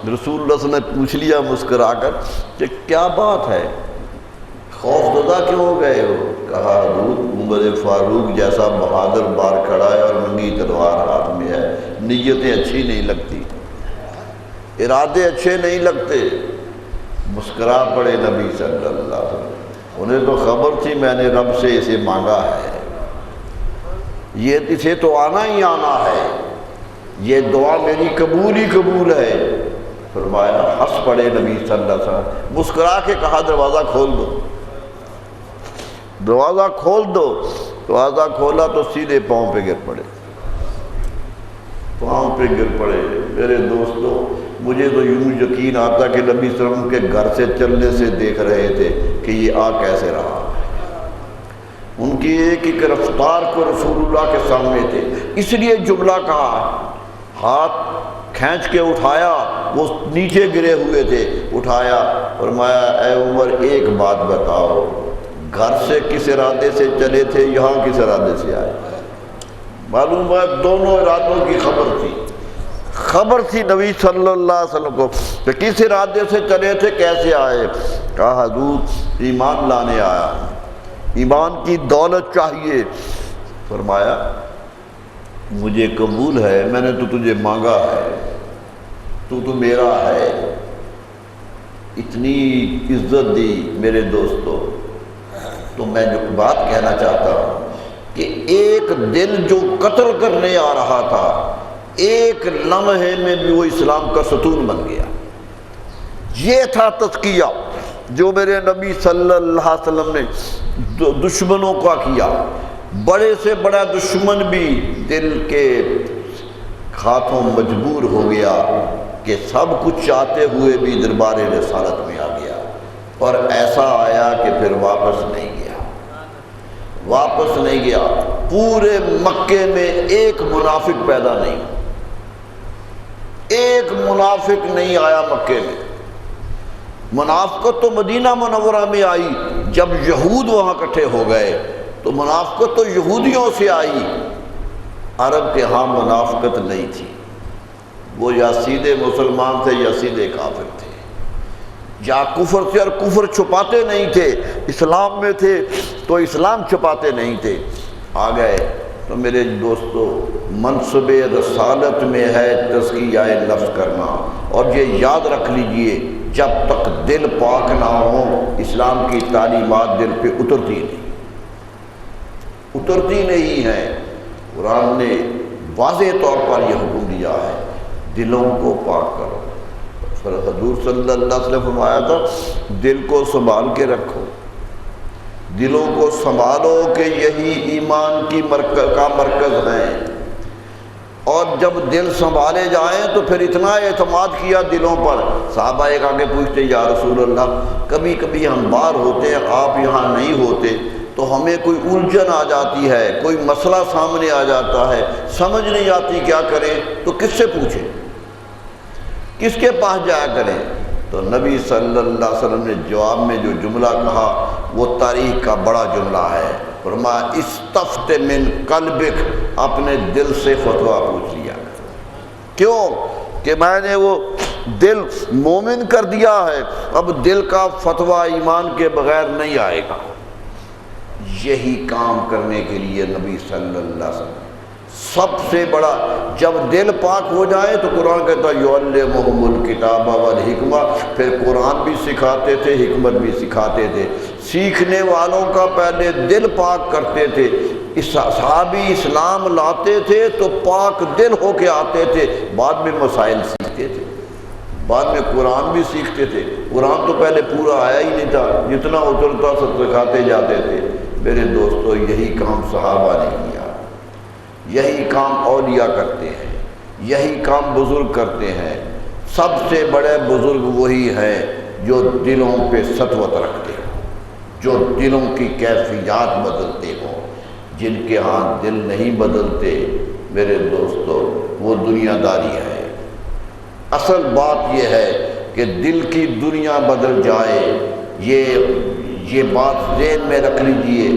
رسول اللہ صلی اللہ علیہ وسلم نے پوچھ لیا مسکرا کر کہ کیا بات ہے، خوف زدہ کیوں ہو گئے ہو؟ کہا حضور عمر فاروق جیسا بہادر بار کھڑا ہے اور ننگی تلوار ہاتھ میں ہے، نیتیں اچھی نہیں لگتی، ارادے اچھے نہیں لگتے. مسکرا پڑے نبی صلی اللہ علیہ وسلم. انہیں تو خبر تھی میں نے رب سے اسے مانگا ہے، یہ اسے تو آنا ہی آنا ہے، یہ دعا میری قبول ہی قبول ہے. فرمایا، ہنس پڑے نبی صلی اللہ علیہ وسلم. مسکرا کے کہا دروازہ کھول دو، دروازہ کھول دو. دروازہ کھولا تو سیدھے پاؤں پہ گر پڑے، پاؤں پہ گر پڑے. میرے دوستو مجھے تو یوں یقین آتا کہ نبی صلی اللہ علیہ وسلم کے گھر سے چلنے سے دیکھ رہے تھے کہ یہ آ کیسے رہا. ان کی ایک ایک رفتار کو رسول اللہ کے سامنے تھے. اس لیے جملہ کہا، ہاتھ کھینچ کے اٹھایا، وہ نیچے گرے ہوئے تھے، اٹھایا. فرمایا اے عمر ایک بات بتاؤ، گھر سے کس ارادے سے چلے تھے، یہاں کس ارادے سے آئے؟ معلوم ہے دونوں ارادوں کی خبر تھی نبی صلی اللہ علیہ وسلم کو کہ کس ارادے سے چلے تھے، کیسے آئے. کہا حضور ایمان لانے آیا، ایمان کی دولت چاہیے. فرمایا مجھے قبول ہے، میں نے تو تجھے مانگا ہے، تو میرا ہے. اتنی عزت دی میرے دوستو. تو میں جو بات کہنا چاہتا ہوں کہ ایک دل جو قتل کرنے آ رہا تھا، ایک لمحے میں بھی وہ اسلام کا ستون بن گیا. یہ تھا تزکیہ جو میرے نبی صلی اللہ علیہ وسلم نے دشمنوں کا کیا. بڑے سے بڑا دشمن بھی دل کے ہاتھوں مجبور ہو گیا کہ سب کچھ چاہتے ہوئے بھی دربار رسالت میں آ گیا. اور ایسا آیا کہ پھر واپس نہیں گیا. پورے مکے میں ایک منافق پیدا نہیں، ایک منافق نہیں آیا مکے میں. منافقت تو مدینہ منورہ میں آئی جب یہود وہاں اکٹھے ہو گئے، تو منافقت تو یہودیوں سے آئی. عرب کے ہاں منافقت نہیں تھی، وہ یا سیدھے مسلمان تھے یا سیدھے کافر تھے، یا کفر تھے اور کفر چھپاتے نہیں تھے، اسلام میں تھے تو اسلام چھپاتے نہیں تھے. آ گئے تو میرے دوستو منصب رسالت میں ہے تزکیہ نفس کرنا. اور یہ یاد رکھ لیجئے جب تک دل پاک نہ ہو اسلام کی تعلیمات دل پہ اترتی نہیں ہیں. قرآن نے واضح طور پر یہ حکم دیا ہے دلوں کو پاک کرو. حضور صلی اللہ علیہ وسلم فرمایا تھا دل کو سنبھال کے رکھو، دلوں کو سنبھالو کہ یہی ایمان کی کا مرکز ہیں. اور جب دل سنبھالے جائیں تو پھر اتنا اعتماد کیا دلوں پر. صحابہ ایک آگے پوچھتے یا رسول اللہ کبھی کبھی ہم باہر ہوتے ہیں، آپ یہاں نہیں ہوتے، تو ہمیں کوئی الجھن آ جاتی ہے، کوئی مسئلہ سامنے آ جاتا ہے، سمجھ نہیں آتی کیا کریں، تو کس سے پوچھیں، کس کے پاس جایا کریں؟ تو نبی صلی اللہ علیہ وسلم نے جواب میں جو جملہ کہا وہ تاریخ کا بڑا جملہ ہے. فرمایا استفت من قلبک، اپنے دل سے فتویٰ پوچھ لیا. کیوں کہ میں نے وہ دل مومن کر دیا ہے، اب دل کا فتویٰ ایمان کے بغیر نہیں آئے گا۔ یہی کام کرنے کے لیے نبی صلی اللہ علیہ وسلم سب سے بڑا، جب دل پاک ہو جائے تو قرآن کہتا ہے یعلمہم الکتاب والحکمہ، پھر قرآن بھی سکھاتے تھے، حکمت بھی سکھاتے تھے۔ سیکھنے والوں کا پہلے دل پاک کرتے تھے، صحابی اسلام لاتے تھے تو پاک دل ہو کے آتے تھے، بعد میں مسائل سیکھتے تھے، بعد میں قرآن بھی سیکھتے تھے۔ قرآن تو پہلے پورا آیا ہی نہیں تھا، جتنا اترتا سب سکھاتے جاتے تھے۔ میرے دوستو یہی کام صحابہ نے کیا، یہی کام اولیاء کرتے ہیں، یہی کام بزرگ کرتے ہیں۔ سب سے بڑے بزرگ وہی ہیں جو دلوں پہ سطوت رکھتے ہوں، جو دلوں کی کیفیات بدلتے ہوں۔ جن کے ہاں دل نہیں بدلتے میرے دوستو وہ دنیا داری ہے۔ اصل بات یہ ہے کہ دل کی دنیا بدل جائے، یہ بات ذہن میں رکھ لیجئے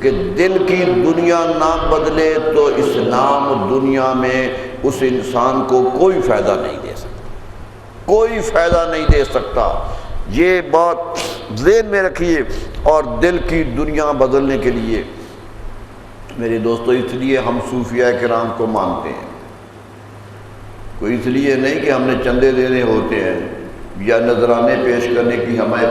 کہ دل کی دنیا نہ بدلے تو اسلام دنیا میں اس انسان کو کوئی فائدہ نہیں دے سکتا، کوئی فائدہ نہیں دے سکتا۔ یہ بات ذہن میں رکھیے۔ اور دل کی دنیا بدلنے کے لیے میرے دوستو اس لیے ہم صوفیاء کرام کو مانتے ہیں، کوئی اس لیے نہیں کہ ہم نے چندے دینے ہوتے ہیں یا نذرانے پیش کرنے کی ہمیں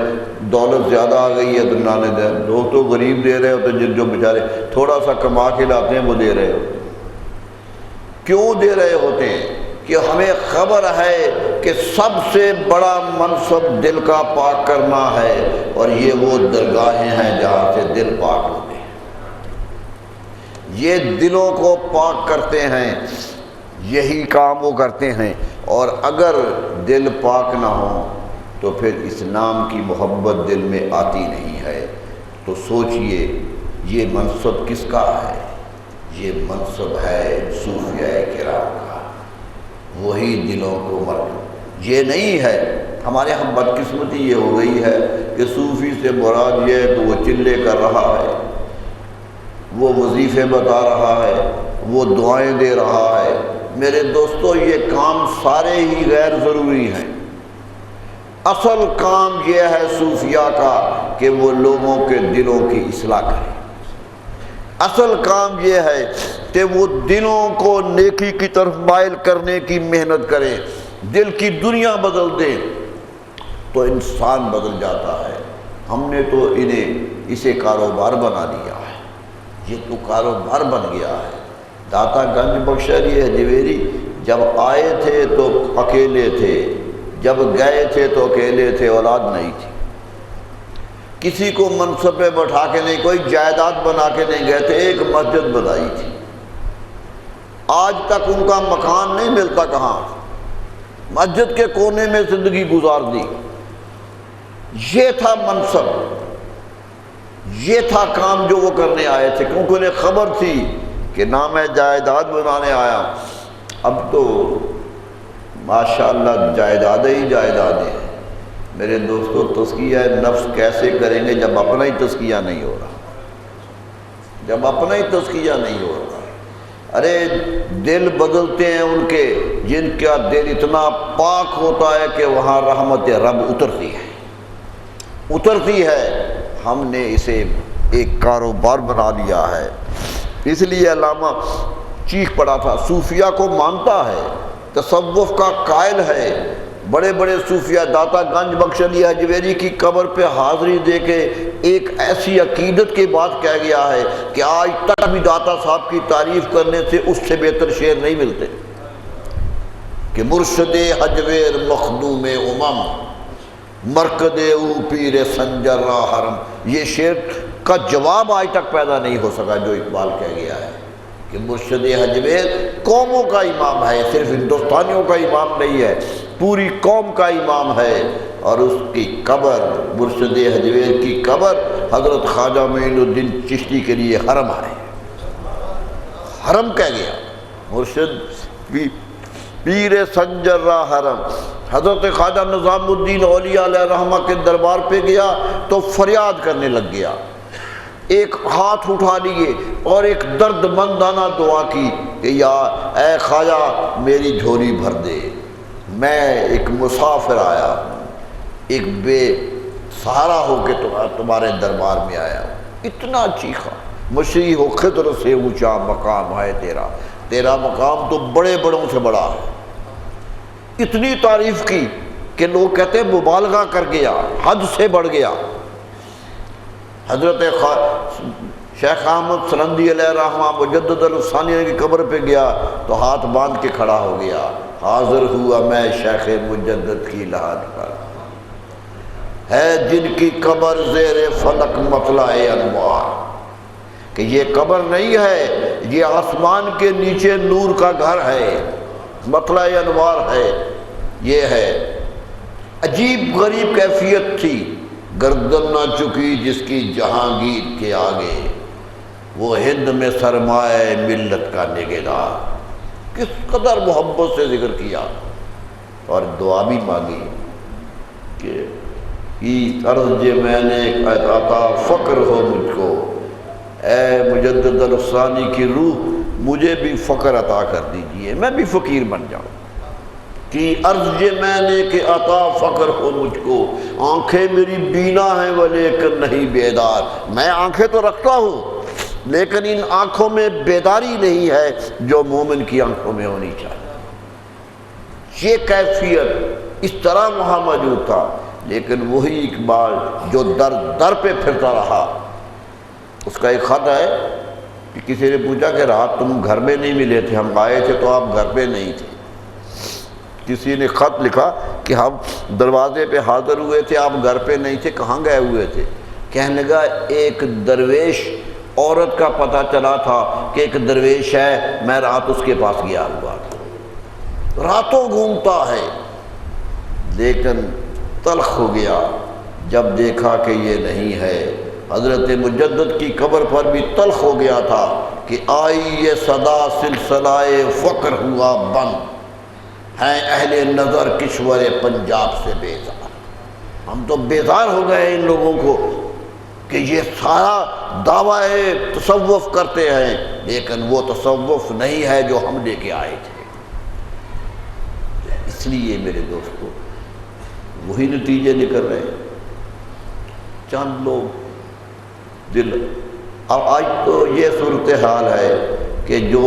دولت زیادہ آ گئی ہے تو نانے دیں، لوگ تو غریب دے رہے ہوتے ہیں، جو بیچارے تھوڑا سا کما کے لاتے ہیں وہ دے رہے ہوتے ہیں۔ کیوں دے رہے ہوتے ہیں؟ کہ ہمیں خبر ہے کہ سب سے بڑا منصب دل کا پاک کرنا ہے، اور یہ وہ درگاہیں ہیں جہاں سے دل پاک ہوتے ہیں، یہ دلوں کو پاک کرتے ہیں، یہی کام وہ کرتے ہیں۔ اور اگر دل پاک نہ ہو تو پھر اسلام کی محبت دل میں آتی نہیں ہے۔ تو سوچئے یہ منصب کس کا ہے؟ یہ منصب ہے صوفیاء کرام کا، وہی دلوں کو مرد۔ یہ نہیں ہے ہمارے ہم بدقسمتی یہ ہو گئی ہے کہ صوفی سے مراد یہ ہے کہ وہ چلے کر رہا ہے، وہ وظیفے بتا رہا ہے، وہ دعائیں دے رہا ہے۔ میرے دوستو یہ کام سارے ہی غیر ضروری ہیں۔ اصل کام یہ ہے صوفیاء کا کہ وہ لوگوں کے دلوں کی اصلاح کریں۔ اصل کام یہ ہے کہ وہ دلوں کو نیکی کی طرف مائل کرنے کی محنت کریں، دل کی دنیا بدل دیں تو انسان بدل جاتا ہے۔ ہم نے تو اسے کاروبار بنا دیا ہے، یہ تو کاروبار بن گیا ہے۔ داتا گنج بخش علی حجویری جب آئے تھے تو اکیلے تھے، جب گئے تھے تو اکیلے تھے، اولاد نہیں تھی، کسی کو منصب پہ بٹھا کے نہیں، کوئی جائیداد بنا کے نہیں گئے تھے، ایک مسجد بنائی تھی۔ آج تک ان کا مکان نہیں ملتا، کہاں مسجد کے کونے میں زندگی گزار دی۔ یہ تھا منصب، یہ تھا کام جو وہ کرنے آئے تھے، کیونکہ انہیں خبر تھی کہ نہ میں جائیداد بنانے آیا۔ اب تو ماشاءاللہ جائیدادیں ہی جائیدادیں ہیں۔ میرے دوستو تزکیہ نفس کیسے کریں گے جب اپنا ہی تزکیہ نہیں ہو رہا، جب اپنا ہی تزکیہ نہیں ہو رہا۔ ارے دل بدلتے ہیں ان کے جن کا دل اتنا پاک ہوتا ہے کہ وہاں رحمت رب اترتی ہے۔ ہم نے اسے ایک کاروبار بنا لیا ہے۔ اس لیے علامہ چیخ پڑا تھا، صوفیہ کو مانتا ہے، تصوف کا قائل ہے۔ بڑے بڑے صوفیہ، داتا گنج بخش علی حجویری کی قبر پہ حاضری دے کے ایک ایسی عقیدت کی بات کہہ گیا ہے کہ آج تک بھی داتا صاحب کی تعریف کرنے سے اس سے بہتر شعر نہیں ملتے کہ مرشد حجویر مخدوم امم مرکد او پیر سنجر را حرم۔ یہ شعر کا جواب آج تک پیدا نہیں ہو سکا جو اقبال کہہ گیا ہے کہ مرشد حجویر قوموں کا امام ہے، صرف ہندوستانیوں کا امام نہیں ہے، پوری قوم کا امام ہے۔ اور اس کی قبر، مرشد حجویر کی قبر حضرت خواجہ معین الدین چشتی کے لیے حرم ہے، حرم کہہ گیا۔ مرشد پیر سنجر را حرم۔ حضرت خواجہ نظام الدین اولیاء علیہ رحمہ کے دربار پہ گیا تو فریاد کرنے لگ گیا، ایک ہاتھ اٹھا لیے اور ایک درد مندانہ دعا کی کہ یا اے خواجہ میری جھولی بھر دے، میں ایک مسافر آیا ہوں، ایک بے سہارا ہو کے تمہارے دربار میں آیا ہوں۔ اتنا چیخا، مشری ہو خضر سے اونچا مقام ہے تیرا، تیرا مقام تو بڑے بڑوں سے بڑا ہے۔ اتنی تعریف کی کہ لوگ کہتے ہیں مبالغہ کر گیا، حد سے بڑھ گیا۔ حضرت شیخ احمد سرندی علیہ رحمہ مجدد الثانیہ کی قبر پہ گیا تو ہاتھ باندھ کے کھڑا ہو گیا، حاضر ہوا میں شیخ مجدد کی لحد پر، ہے جن کی قبر زیر فلک مطلع انوار، کہ یہ قبر نہیں ہے، یہ آسمان کے نیچے نور کا گھر ہے، مطلع انوار ہے۔ یہ ہے عجیب غریب کیفیت تھی، گردن نہ چکی جس کی جہانگیر کے آگے، وہ ہند میں سرمایہ ملت کا نگہدار۔ کس قدر محبت سے ذکر کیا اور دعا بھی مانگی کہ عرض میں نے عطا فقر ہو مجھ کو، اے مجدد الثانی کی روح مجھے بھی فقر عطا کر دیجئے، میں بھی فقیر بن جاؤں۔ کہ عرض میں نے کہ عطا فقر ہو مجھ کو، آنکھیں میری بینا ہیں ولیکن نہیں بیدار، میں آنکھیں تو رکھتا ہوں لیکن ان آنکھوں میں بیداری نہیں ہے جو مومن کی آنکھوں میں ہونی چاہیے۔ یہ کیفیت اس طرح وہاں موجود تھا، لیکن وہی اقبال جو در در پہ پھرتا رہا۔ اس کا ایک خط ہے کہ کسی نے پوچھا کہ رات تم گھر میں نہیں ملے تھے، ہم آئے تھے تو آپ گھر پہ نہیں تھے۔ کسی نے خط لکھا کہ ہم دروازے پہ حاضر ہوئے تھے، آپ گھر پہ نہیں تھے، کہاں گئے ہوئے تھے؟ کہنے لگا ایک درویش عورت کا پتہ چلا تھا کہ ایک درویش ہے، میں رات اس کے پاس گیا ہوا تھا، راتوں گھومتا ہے، لیکن تلخ ہو گیا جب دیکھا کہ یہ نہیں ہے۔ حضرت مجدد کی قبر پر بھی تلخ ہو گیا تھا کہ آئی یہ صدا سلسلہ فقر ہوا بند، ہیں اہل نظر کشور پنجاب سے بیزار۔ ہم تو بیزار ہو گئے ان لوگوں کو کہ یہ سارا دعویٰ تصوف کرتے ہیں، لیکن وہ تصوف نہیں ہے جو ہم لے کے آئے تھے۔ اس لیے میرے دوستو وہی نتیجے نکل رہے ہیں۔ چند لوگ دل، اب آج تو یہ صورتحال ہے کہ جو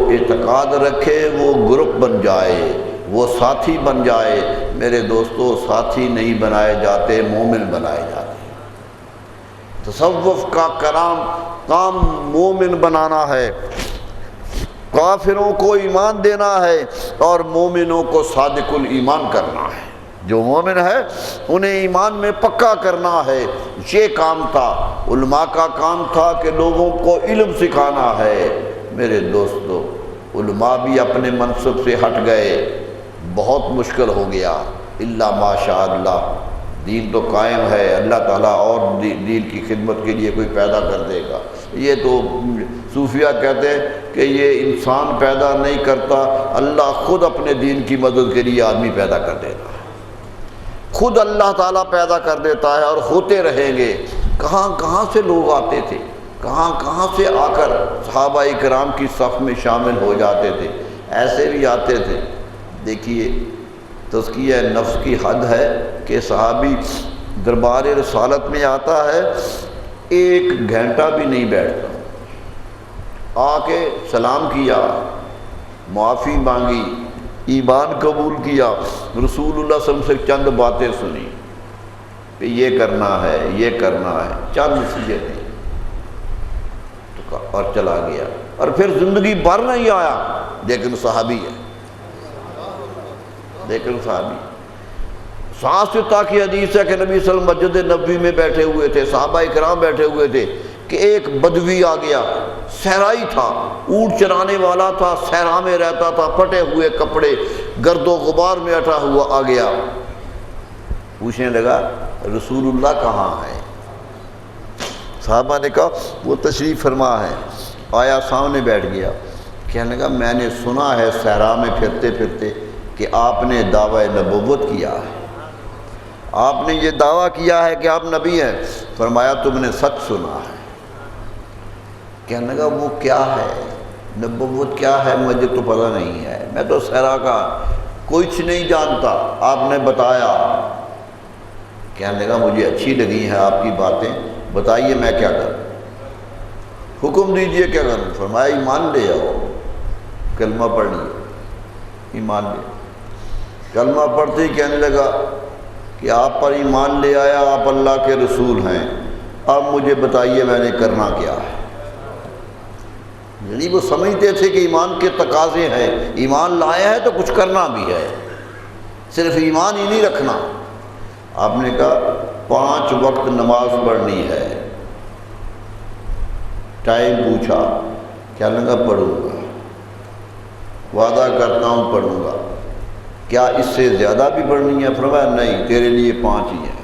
اعتقاد رکھے وہ گروپ بن جائے، وہ ساتھی بن جائے۔ میرے دوستو ساتھی نہیں بنائے جاتے، مومن بنائے جاتے ہیں۔ تصوف کا کام مومن بنانا ہے، کافروں کو ایمان دینا ہے اور مومنوں کو صادق الایمان کرنا ہے۔ جو مومن ہے انہیں ایمان میں پکا کرنا ہے۔ یہ کام تھا، علماء کا کام تھا کہ لوگوں کو علم سکھانا ہے۔ میرے دوستو علماء بھی اپنے منصب سے ہٹ گئے، بہت مشکل ہو گیا۔ الا ماشاء اللہ، دین تو قائم ہے، اللہ تعالیٰ اور دین کی خدمت کے لیے کوئی پیدا کر دے گا۔ یہ تو صوفیہ کہتے ہیں کہ یہ انسان پیدا نہیں کرتا، اللہ خود اپنے دین کی مدد کے لیے آدمی پیدا کر دیتا ہے، خود اللہ تعالیٰ پیدا کر دیتا ہے اور ہوتے رہیں گے۔ کہاں کہاں سے لوگ آتے تھے، کہاں کہاں سے آ کر صحابہ کرام کی صف میں شامل ہو جاتے تھے، ایسے بھی آتے تھے۔ دیکھیے تزکیہ نفس کی حد ہے کہ صحابی دربار رسالت میں آتا ہے، ایک گھنٹہ بھی نہیں بیٹھتا، آ کے سلام کیا، معافی مانگی، ایمان قبول کیا، رسول اللہ صلی اللہ علیہ وسلم سے چند باتیں سنی کہ یہ کرنا ہے، یہ کرنا ہے، چند چیزیں تھیں اور چلا گیا، اور پھر زندگی بھر نہیں آیا، لیکن صحابی ہے، لیکن صحابی۔ ساستہ کی حدیث ہے کہ نبی صلی اللہ علیہ وسلم مسجد نبوی میں بیٹھے ہوئے تھے، صحابہ کرام بیٹھے ہوئے تھے کہ ایک بدوی آ گیا، صحرائی تھا، اونٹ چرانے والا تھا، صحرا میں رہتا تھا، پھٹے ہوئے کپڑے، گرد و غبار میں اٹھا ہوا آ گیا۔ پوچھنے لگا رسول اللہ کہاں ہے؟ صحابہ نے کہا وہ تشریف فرما ہے۔ آیا سامنے بیٹھ گیا، کہنے لگا میں نے سنا ہے صحرا میں پھرتے پھرتے کہ آپ نے دعوی نبوت کیا ہے، آپ نے یہ دعویٰ کیا ہے کہ آپ نبی ہیں۔ فرمایا تم نے سچ سنا ہے۔ کہنے لگا وہ کیا ہے، نبوت کیا ہے؟ مجھے تو پتہ نہیں ہے، میں تو صحرا کا کچھ نہیں جانتا، آپ نے بتایا، کہنے لگا مجھے اچھی لگی ہیں آپ کی باتیں، بتائیے میں کیا کروں، حکم دیجئے کیا کروں۔ فرمایا ایمان لے آؤ، کلمہ پڑھ لیے، ایمان لے۔ کلمہ پڑھتے ہی کہنے لگا کہ آپ پر ایمان لے آیا، آپ اللہ کے رسول ہیں، اب مجھے بتائیے میں نے کرنا کیا ہے۔ یعنی وہ سمجھتے تھے کہ ایمان کے تقاضے ہیں، ایمان لایا ہے تو کچھ کرنا بھی ہے، صرف ایمان ہی نہیں رکھنا۔ آپ نے کہا 5 وقت نماز پڑھنی ہے۔ ٹائم پوچھا، کیا لگا پڑھوں گا، وعدہ کرتا ہوں پڑھوں گا، کیا اس سے زیادہ بھی پڑھنی ہے؟ فرمایا نہیں، تیرے لیے 5 ہی ہے۔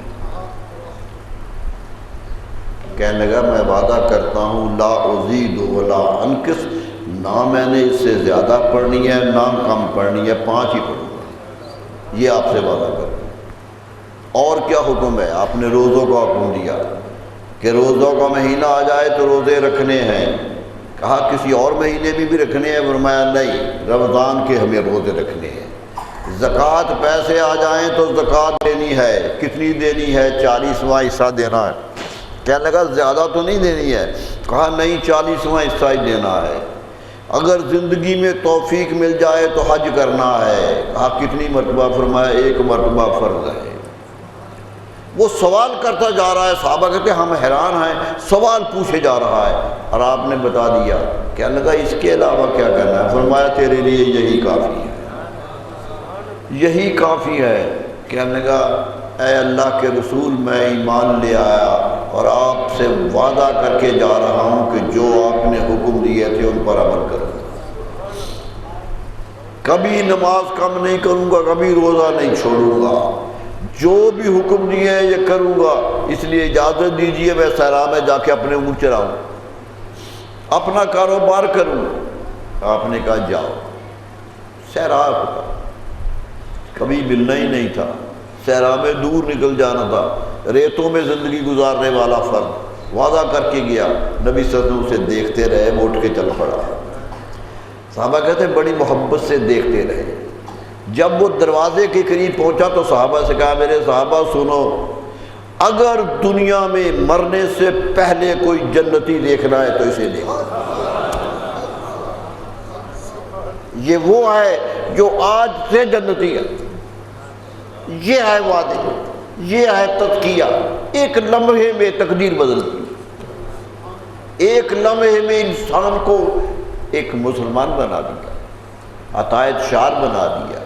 کہنے لگا میں وعدہ کرتا ہوں لا ازید ولا انقص، نہ میں نے اس سے زیادہ پڑھنی ہے نہ کم پڑھنی ہے، 5 ہی پڑھوں گا، یہ آپ سے وعدہ کرتا ہوں۔ اور کیا حکم ہے؟ آپ نے روزوں کا حکم دیا کہ روزوں کا مہینہ آ جائے تو روزے رکھنے ہیں۔ کہا کسی اور مہینے میں بھی رکھنے ہیں؟ فرمایا نہیں، رمضان کے ہمیں روزے رکھنے ہیں۔ زکوٰۃ پیسے آ جائیں تو زکوٰۃ دینی ہے، کتنی دینی ہے؟ 40واں حصہ دینا ہے۔ کہنے لگا زیادہ تو نہیں دینی ہے؟ کہا نہیں، 40واں حصہ ہی دینا ہے۔ اگر زندگی میں توفیق مل جائے تو حج کرنا ہے۔ کہا کتنی مرتبہ؟ فرمایا 1 مرتبہ فرض ہے۔ وہ سوال کرتا جا رہا ہے، صحابہ کہتے ہیں ہم حیران ہیں، سوال پوچھے جا رہا ہے، اور آپ نے بتا دیا۔ کہنے لگا اس کے علاوہ کیا کرنا ہے؟ فرمایا تیرے لیے یہی کافی ہے، یہی کافی ہے۔ کہنے لگا اے اللہ کے رسول میں ایمان لے آیا اور آپ سے وعدہ کر کے جا رہا ہوں کہ جو آپ نے حکم دیے تھے ان پر عمل کروں گا، کبھی نماز کم نہیں کروں گا، کبھی روزہ نہیں چھوڑوں گا، جو بھی حکم دیے ہیں یہ کروں گا۔ اس لیے اجازت دیجیے میں صحرا میں جا کے اپنے اونٹ چراؤں، اپنا کاروبار کروں۔ آپ نے کہا جاؤ۔ صحرا ہوتا، کبھی ملنا ہی نہیں تھا، صحرا میں دور نکل جانا تھا، ریتوں میں زندگی گزارنے والا فرد وعدہ کر کے گیا، نبی صلی اللہ علیہ وسلم سے دیکھتے رہے، وہ اٹھ کے چل پڑا۔ صحابہ کہتے ہیں بڑی محبت سے دیکھتے رہے۔ جب وہ دروازے کے قریب پہنچا تو صحابہ سے کہا میرے صحابہ سنو، اگر دنیا میں مرنے سے پہلے کوئی جنتی دیکھنا ہے تو اسے دیکھو، یہ وہ ہے جو آج سے جنتی ہے، یہ ہے وعدے، یہ ہے تزکیہ۔ ایک لمحے میں تقدیر بدلتی، ایک لمحے میں انسان کو ایک مسلمان بنا دیا، عطایت شار بنا دیا۔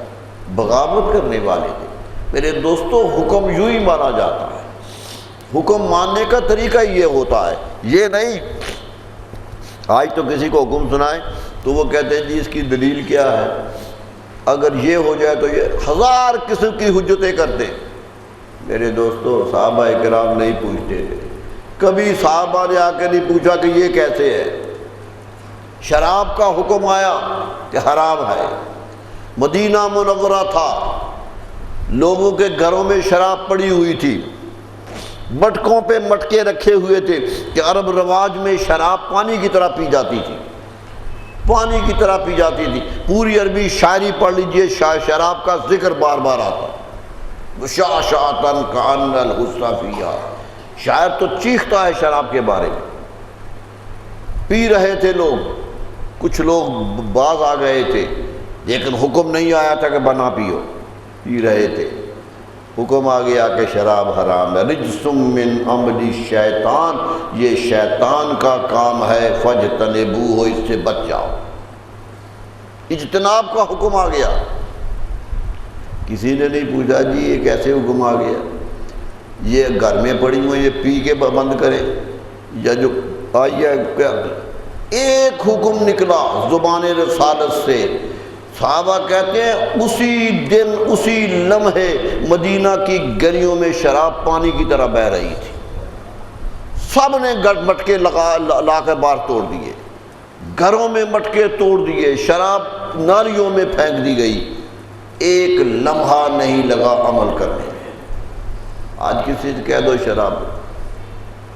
بغاوت کرنے والے تھے میرے دوستو، حکم یوں ہی مانا جاتا ہے، حکم ماننے کا طریقہ یہ ہوتا ہے، یہ نہیں آج تو کسی کو حکم سنائے تو وہ کہتے ہیں جی اس کی دلیل کیا ہے، اگر یہ ہو جائے تو یہ 1000 قسم کی حجتیں کرتے۔ میرے دوستو صحابہ کرام نہیں پوچھتے تھے، کبھی صحابہ نے آ کے نہیں پوچھا کہ یہ کیسے ہے۔ شراب کا حکم آیا کہ حرام ہے، مدینہ منورہ تھا، لوگوں کے گھروں میں شراب پڑی ہوئی تھی، مٹکوں پہ مٹکے رکھے ہوئے تھے کہ عرب رواج میں شراب پانی کی طرح پی جاتی تھی، پانی کی طرح پی جاتی تھی۔ پوری عربی شاعری پڑھ لیجئے، شراب کا ذکر بار بار آتا ہے، وشاشاتن کان الحسن فیہا، شاعر تو چیختا ہے شراب کے بارے میں۔ پی رہے تھے لوگ، کچھ لوگ باز آ گئے تھے لیکن حکم نہیں آیا تھا کہ بنا پیو، پی رہے تھے۔ حکم آ گیا کہ شراب حرام ہے، رجس من عمل شیطان، یہ شیطان کا کام ہے، فاجتنبوہ، اس سے بچ جاؤ۔ اجتناب کا حکم آ گیا۔ کسی نے نہیں پوچھا جی یہ کیسے حکم آ گیا، یہ گھر میں پڑی ہوئی یہ پی کے بند کرے یا جو آئیے۔ ایک حکم نکلا زبان رسالت سے، صحابہ کہتے ہیں اسی دن اسی لمحے مدینہ کی گلیوں میں شراب پانی کی طرح بہہ رہی تھی، سب نے مٹکے لا کے باہر توڑ دیے، گھروں میں مٹکے توڑ دیے، شراب نالیوں میں پھینک دی گئی، ایک لمحہ نہیں لگا عمل کرنے میں۔ آج کسی سے کہہ دو شراب،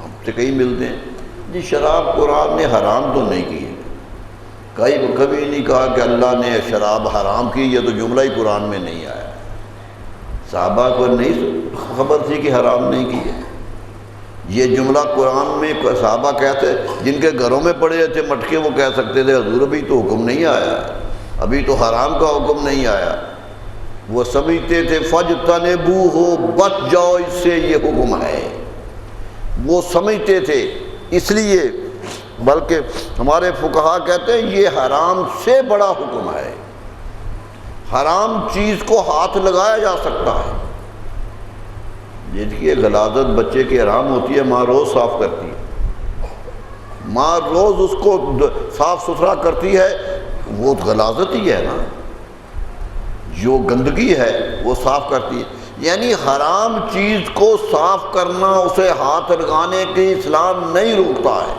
ہم سے کہیں ملتے ہیں جی شراب قرآن نے حرام تو نہیں کی ہے، کبھی نہیں کہا کہ اللہ نے شراب حرام کی، یہ تو جملہ ہی قرآن میں نہیں آیا۔ صحابہ کو نہیں خبر تھی کہ حرام نہیں کی ہے، یہ جملہ قرآن میں صحابہ کہتے، جن کے گھروں میں پڑے تھے مٹکے، وہ کہہ سکتے تھے حضور ابھی تو حکم نہیں آیا، ابھی تو حرام کا حکم نہیں آیا۔ وہ سمجھتے تھے فَاجْتَنِبُوهُ، بچ جاؤ اس سے، یہ حکم ہے، وہ سمجھتے تھے۔ اس لیے بلکہ ہمارے فقہا کہتے ہیں یہ حرام سے بڑا حکم ہے، حرام چیز کو ہاتھ لگایا جا سکتا ہے۔ دیکھیے غلاظت بچے کی حرام ہوتی ہے، ماں روز صاف کرتی ہے، ماں روز اس کو صاف ستھرا کرتی ہے، وہ غلاظت ہی ہے نا، جو گندگی ہے وہ صاف کرتی ہے۔ یعنی حرام چیز کو صاف کرنا، اسے ہاتھ لگانے کے اسلام نہیں روکتا ہے،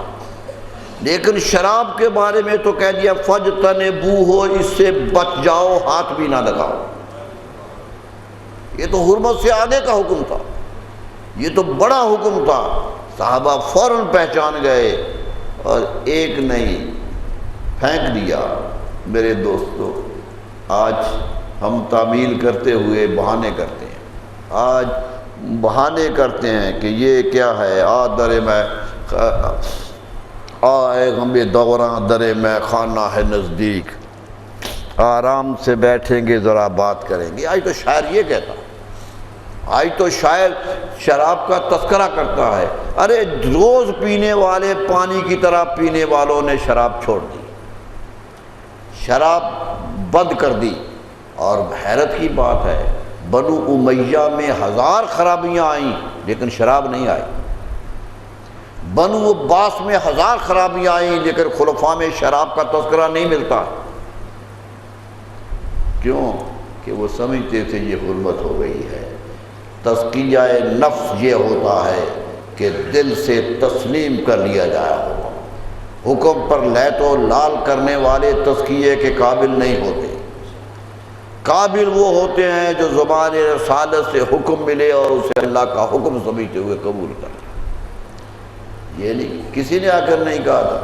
لیکن شراب کے بارے میں تو کہہ دیا فَاجْتَنِبُوهُ، اس سے بچ جاؤ، ہاتھ بھی نہ لگاؤ۔ یہ تو حرمت سے آگے کا حکم تھا، یہ تو بڑا حکم تھا۔ صحابہ فوراً پہچان گئے اور ایک نہیں پھینک دیا۔ میرے دوستو، آج ہم تعمیل کرتے ہوئے بہانے کرتے ہیں، آج بہانے کرتے ہیں کہ یہ کیا ہے، در میں آئے غم دوراں، در میں خانہ ہے نزدیک، آرام سے بیٹھیں گے ذرا بات کریں گے۔ آج تو شاعر یہ کہتا، آج تو شاعر شراب کا تذکرہ کرتا ہے، ارے روز پینے والے پانی کی طرح پینے والوں نے شراب چھوڑ دی، شراب بند کر دی۔ اور حیرت کی بات ہے، بنو امیہ میں 1000 خرابیاں آئیں لیکن شراب نہیں آئی، بنو عباس میں 1000 خرابیاں آئیں لیکن خلفاء میں شراب کا تذکرہ نہیں ملتا۔ کیوں؟ کہ وہ سمجھتے تھے یہ حرمت ہو گئی ہے۔ تزکیہ نفس یہ ہوتا ہے کہ دل سے تسلیم کر لیا جائے، حکم پر لیت و لال کرنے والے تزکیے کے قابل نہیں ہوتے، قابل وہ ہوتے ہیں جو زبان رسالت سے حکم ملے اور اسے اللہ کا حکم سمجھتے ہوئے قبول کریں۔ یہ نہیں، کسی نے آ کر نہیں کہا تھا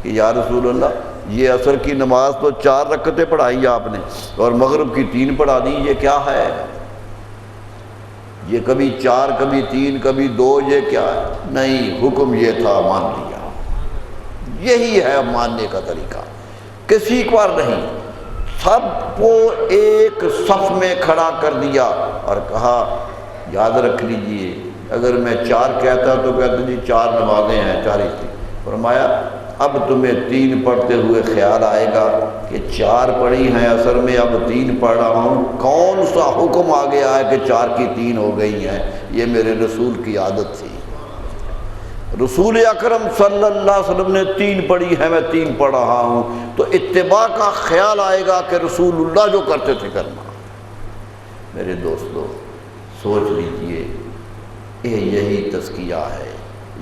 کہ یا رسول اللہ یہ عصر کی نماز تو 4 رکعتیں پڑھائی آپ نے اور مغرب کی 3 پڑھا دی، یہ کیا ہے؟ یہ کبھی 4 کبھی 3 کبھی 2، یہ کیا ہے؟ نہیں، حکم یہ تھا، مان لیا۔ یہی ہے ماننے کا طریقہ، کسی پر نہیں، سب کو ایک صف میں کھڑا کر دیا اور کہا یاد رکھ لیجئے، اگر میں 4 کہتا تو کہتے جی 4 نمازیں ہیں، 4 ہی تھی۔ فرمایا اب تمہیں 3 پڑھتے ہوئے خیال آئے گا کہ 4 پڑھی ہیں عصر میں، اب 3 پڑھ رہا ہوں، کون سا حکم آ گیا ہے کہ 4 کی 3 ہو گئی ہیں؟ یہ میرے رسول کی عادت تھی، رسول اکرم صلی اللہ علیہ وسلم نے 3 پڑھی ہے، میں 3 پڑھ رہا ہوں، تو اتباع کا خیال آئے گا کہ رسول اللہ جو کرتے تھے کرنا۔ میرے دوستو سوچ لیجئے، یہی تزکیہ ہے،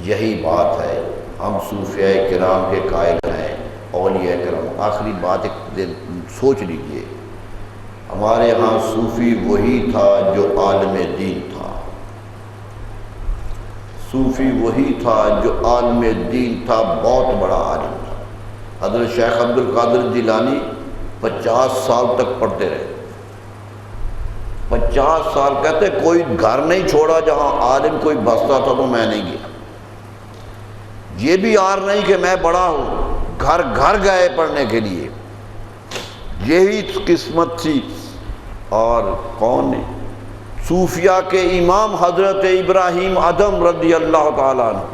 یہی بات ہے۔ ہم صوفیاء کرام کے قائل ہیں، اولیاء کرام۔ آخری بات ایک دن سوچ لیجئے، ہمارے ہاں صوفی وہی تھا جو عالم دین تھا، صوفی وہی تھا جو عالم دین تھا، بہت بڑا عالم تھا۔ حضرت شیخ عبد القادر جیلانی 50 سال تک پڑھتے رہے، 50 سال، کہتے کوئی گھر نہیں چھوڑا جہاں عالم کوئی بستا تھا تو میں نہیں گیا۔ یہ بھی آر نہیں کہ میں بڑا ہوں، گھر گھر گئے پڑھنے کے لیے، یہی قسمت تھی۔ اور کون نے؟ صوفیاء کے امام حضرت ابراہیم ادھم رضی اللہ تعالیٰ عنہ،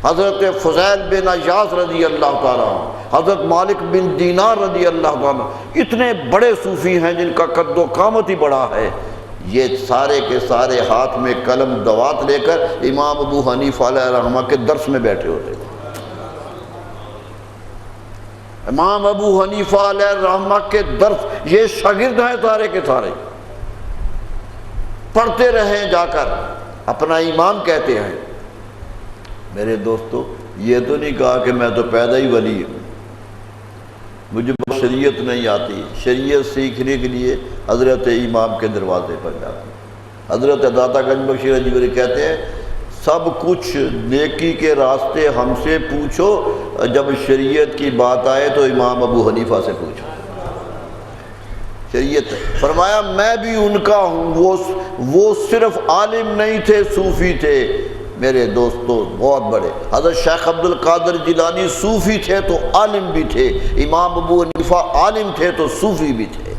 حضرت فضیل بن عیاض رضی اللہ تعالیٰ عنہ، حضرت مالک بن دینار رضی اللہ تعالیٰ عنہ، اتنے بڑے صوفی ہیں جن کا قد و قامت ہی بڑا ہے۔ یہ سارے کے سارے ہاتھ میں قلم دوات لے کر امام ابو حنیفہ علیہ رحمہ کے درس میں بیٹھے ہوتے تھے۔ امام ابو حنیفہ علیہ رحمہ کے درس، یہ شاگرد ہیں سارے کے سارے، پڑھتے رہیں جا کر، اپنا امام کہتے ہیں۔ میرے دوستو یہ تو نہیں کہا کہ میں تو پیدا ہی ولی ہوں، مجھے شریعت نہیں آتی، شریعت سیکھنے کے لیے حضرت امام کے دروازے پر جاتے ہیں۔ حضرت داتا گنج بخش رضی اللہ کہتے ہیں سب کچھ نیکی کے راستے ہم سے پوچھو، جب شریعت کی بات آئے تو امام ابو حنیفہ سے پوچھو، شریعت فرمایا میں بھی ان کا ہوں، وہ صرف عالم نہیں تھے، صوفی تھے میرے دوستو بہت بڑے۔ حضرت شیخ عبد القادر جیلانی صوفی تھے تو عالم بھی تھے، امام ابو حنیفہ عالم تھے تو صوفی بھی تھے۔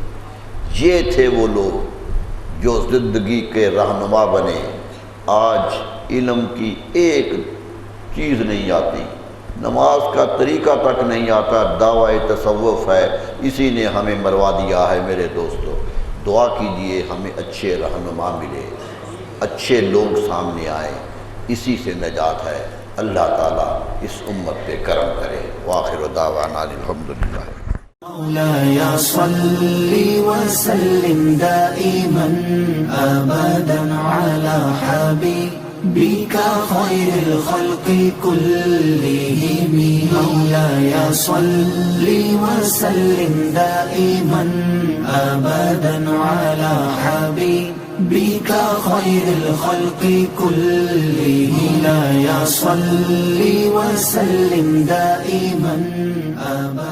یہ تھے وہ لوگ جو زندگی کے رہنما بنے۔ آج علم کی ایک چیز نہیں آتی، نماز کا طریقہ تک نہیں آتا، دعوی تصوف ہے، اسی نے ہمیں مروا دیا ہے میرے دوستو۔ دعا کیجئے ہمیں اچھے رہنما ملے، اچھے لوگ سامنے آئے، اسی سے نجات ہے۔ اللہ تعالیٰ اس امت پہ کرم کرے۔ وآخر دعوانا الحمدللہ۔ مولاي صل وسلم دائما أبدا على حبيبك خير الخلق كلهم مولاي صل وسلم دائما أبدا على حبيبك خير الخلق كلهم مولاي صل وسلم دائما أبدا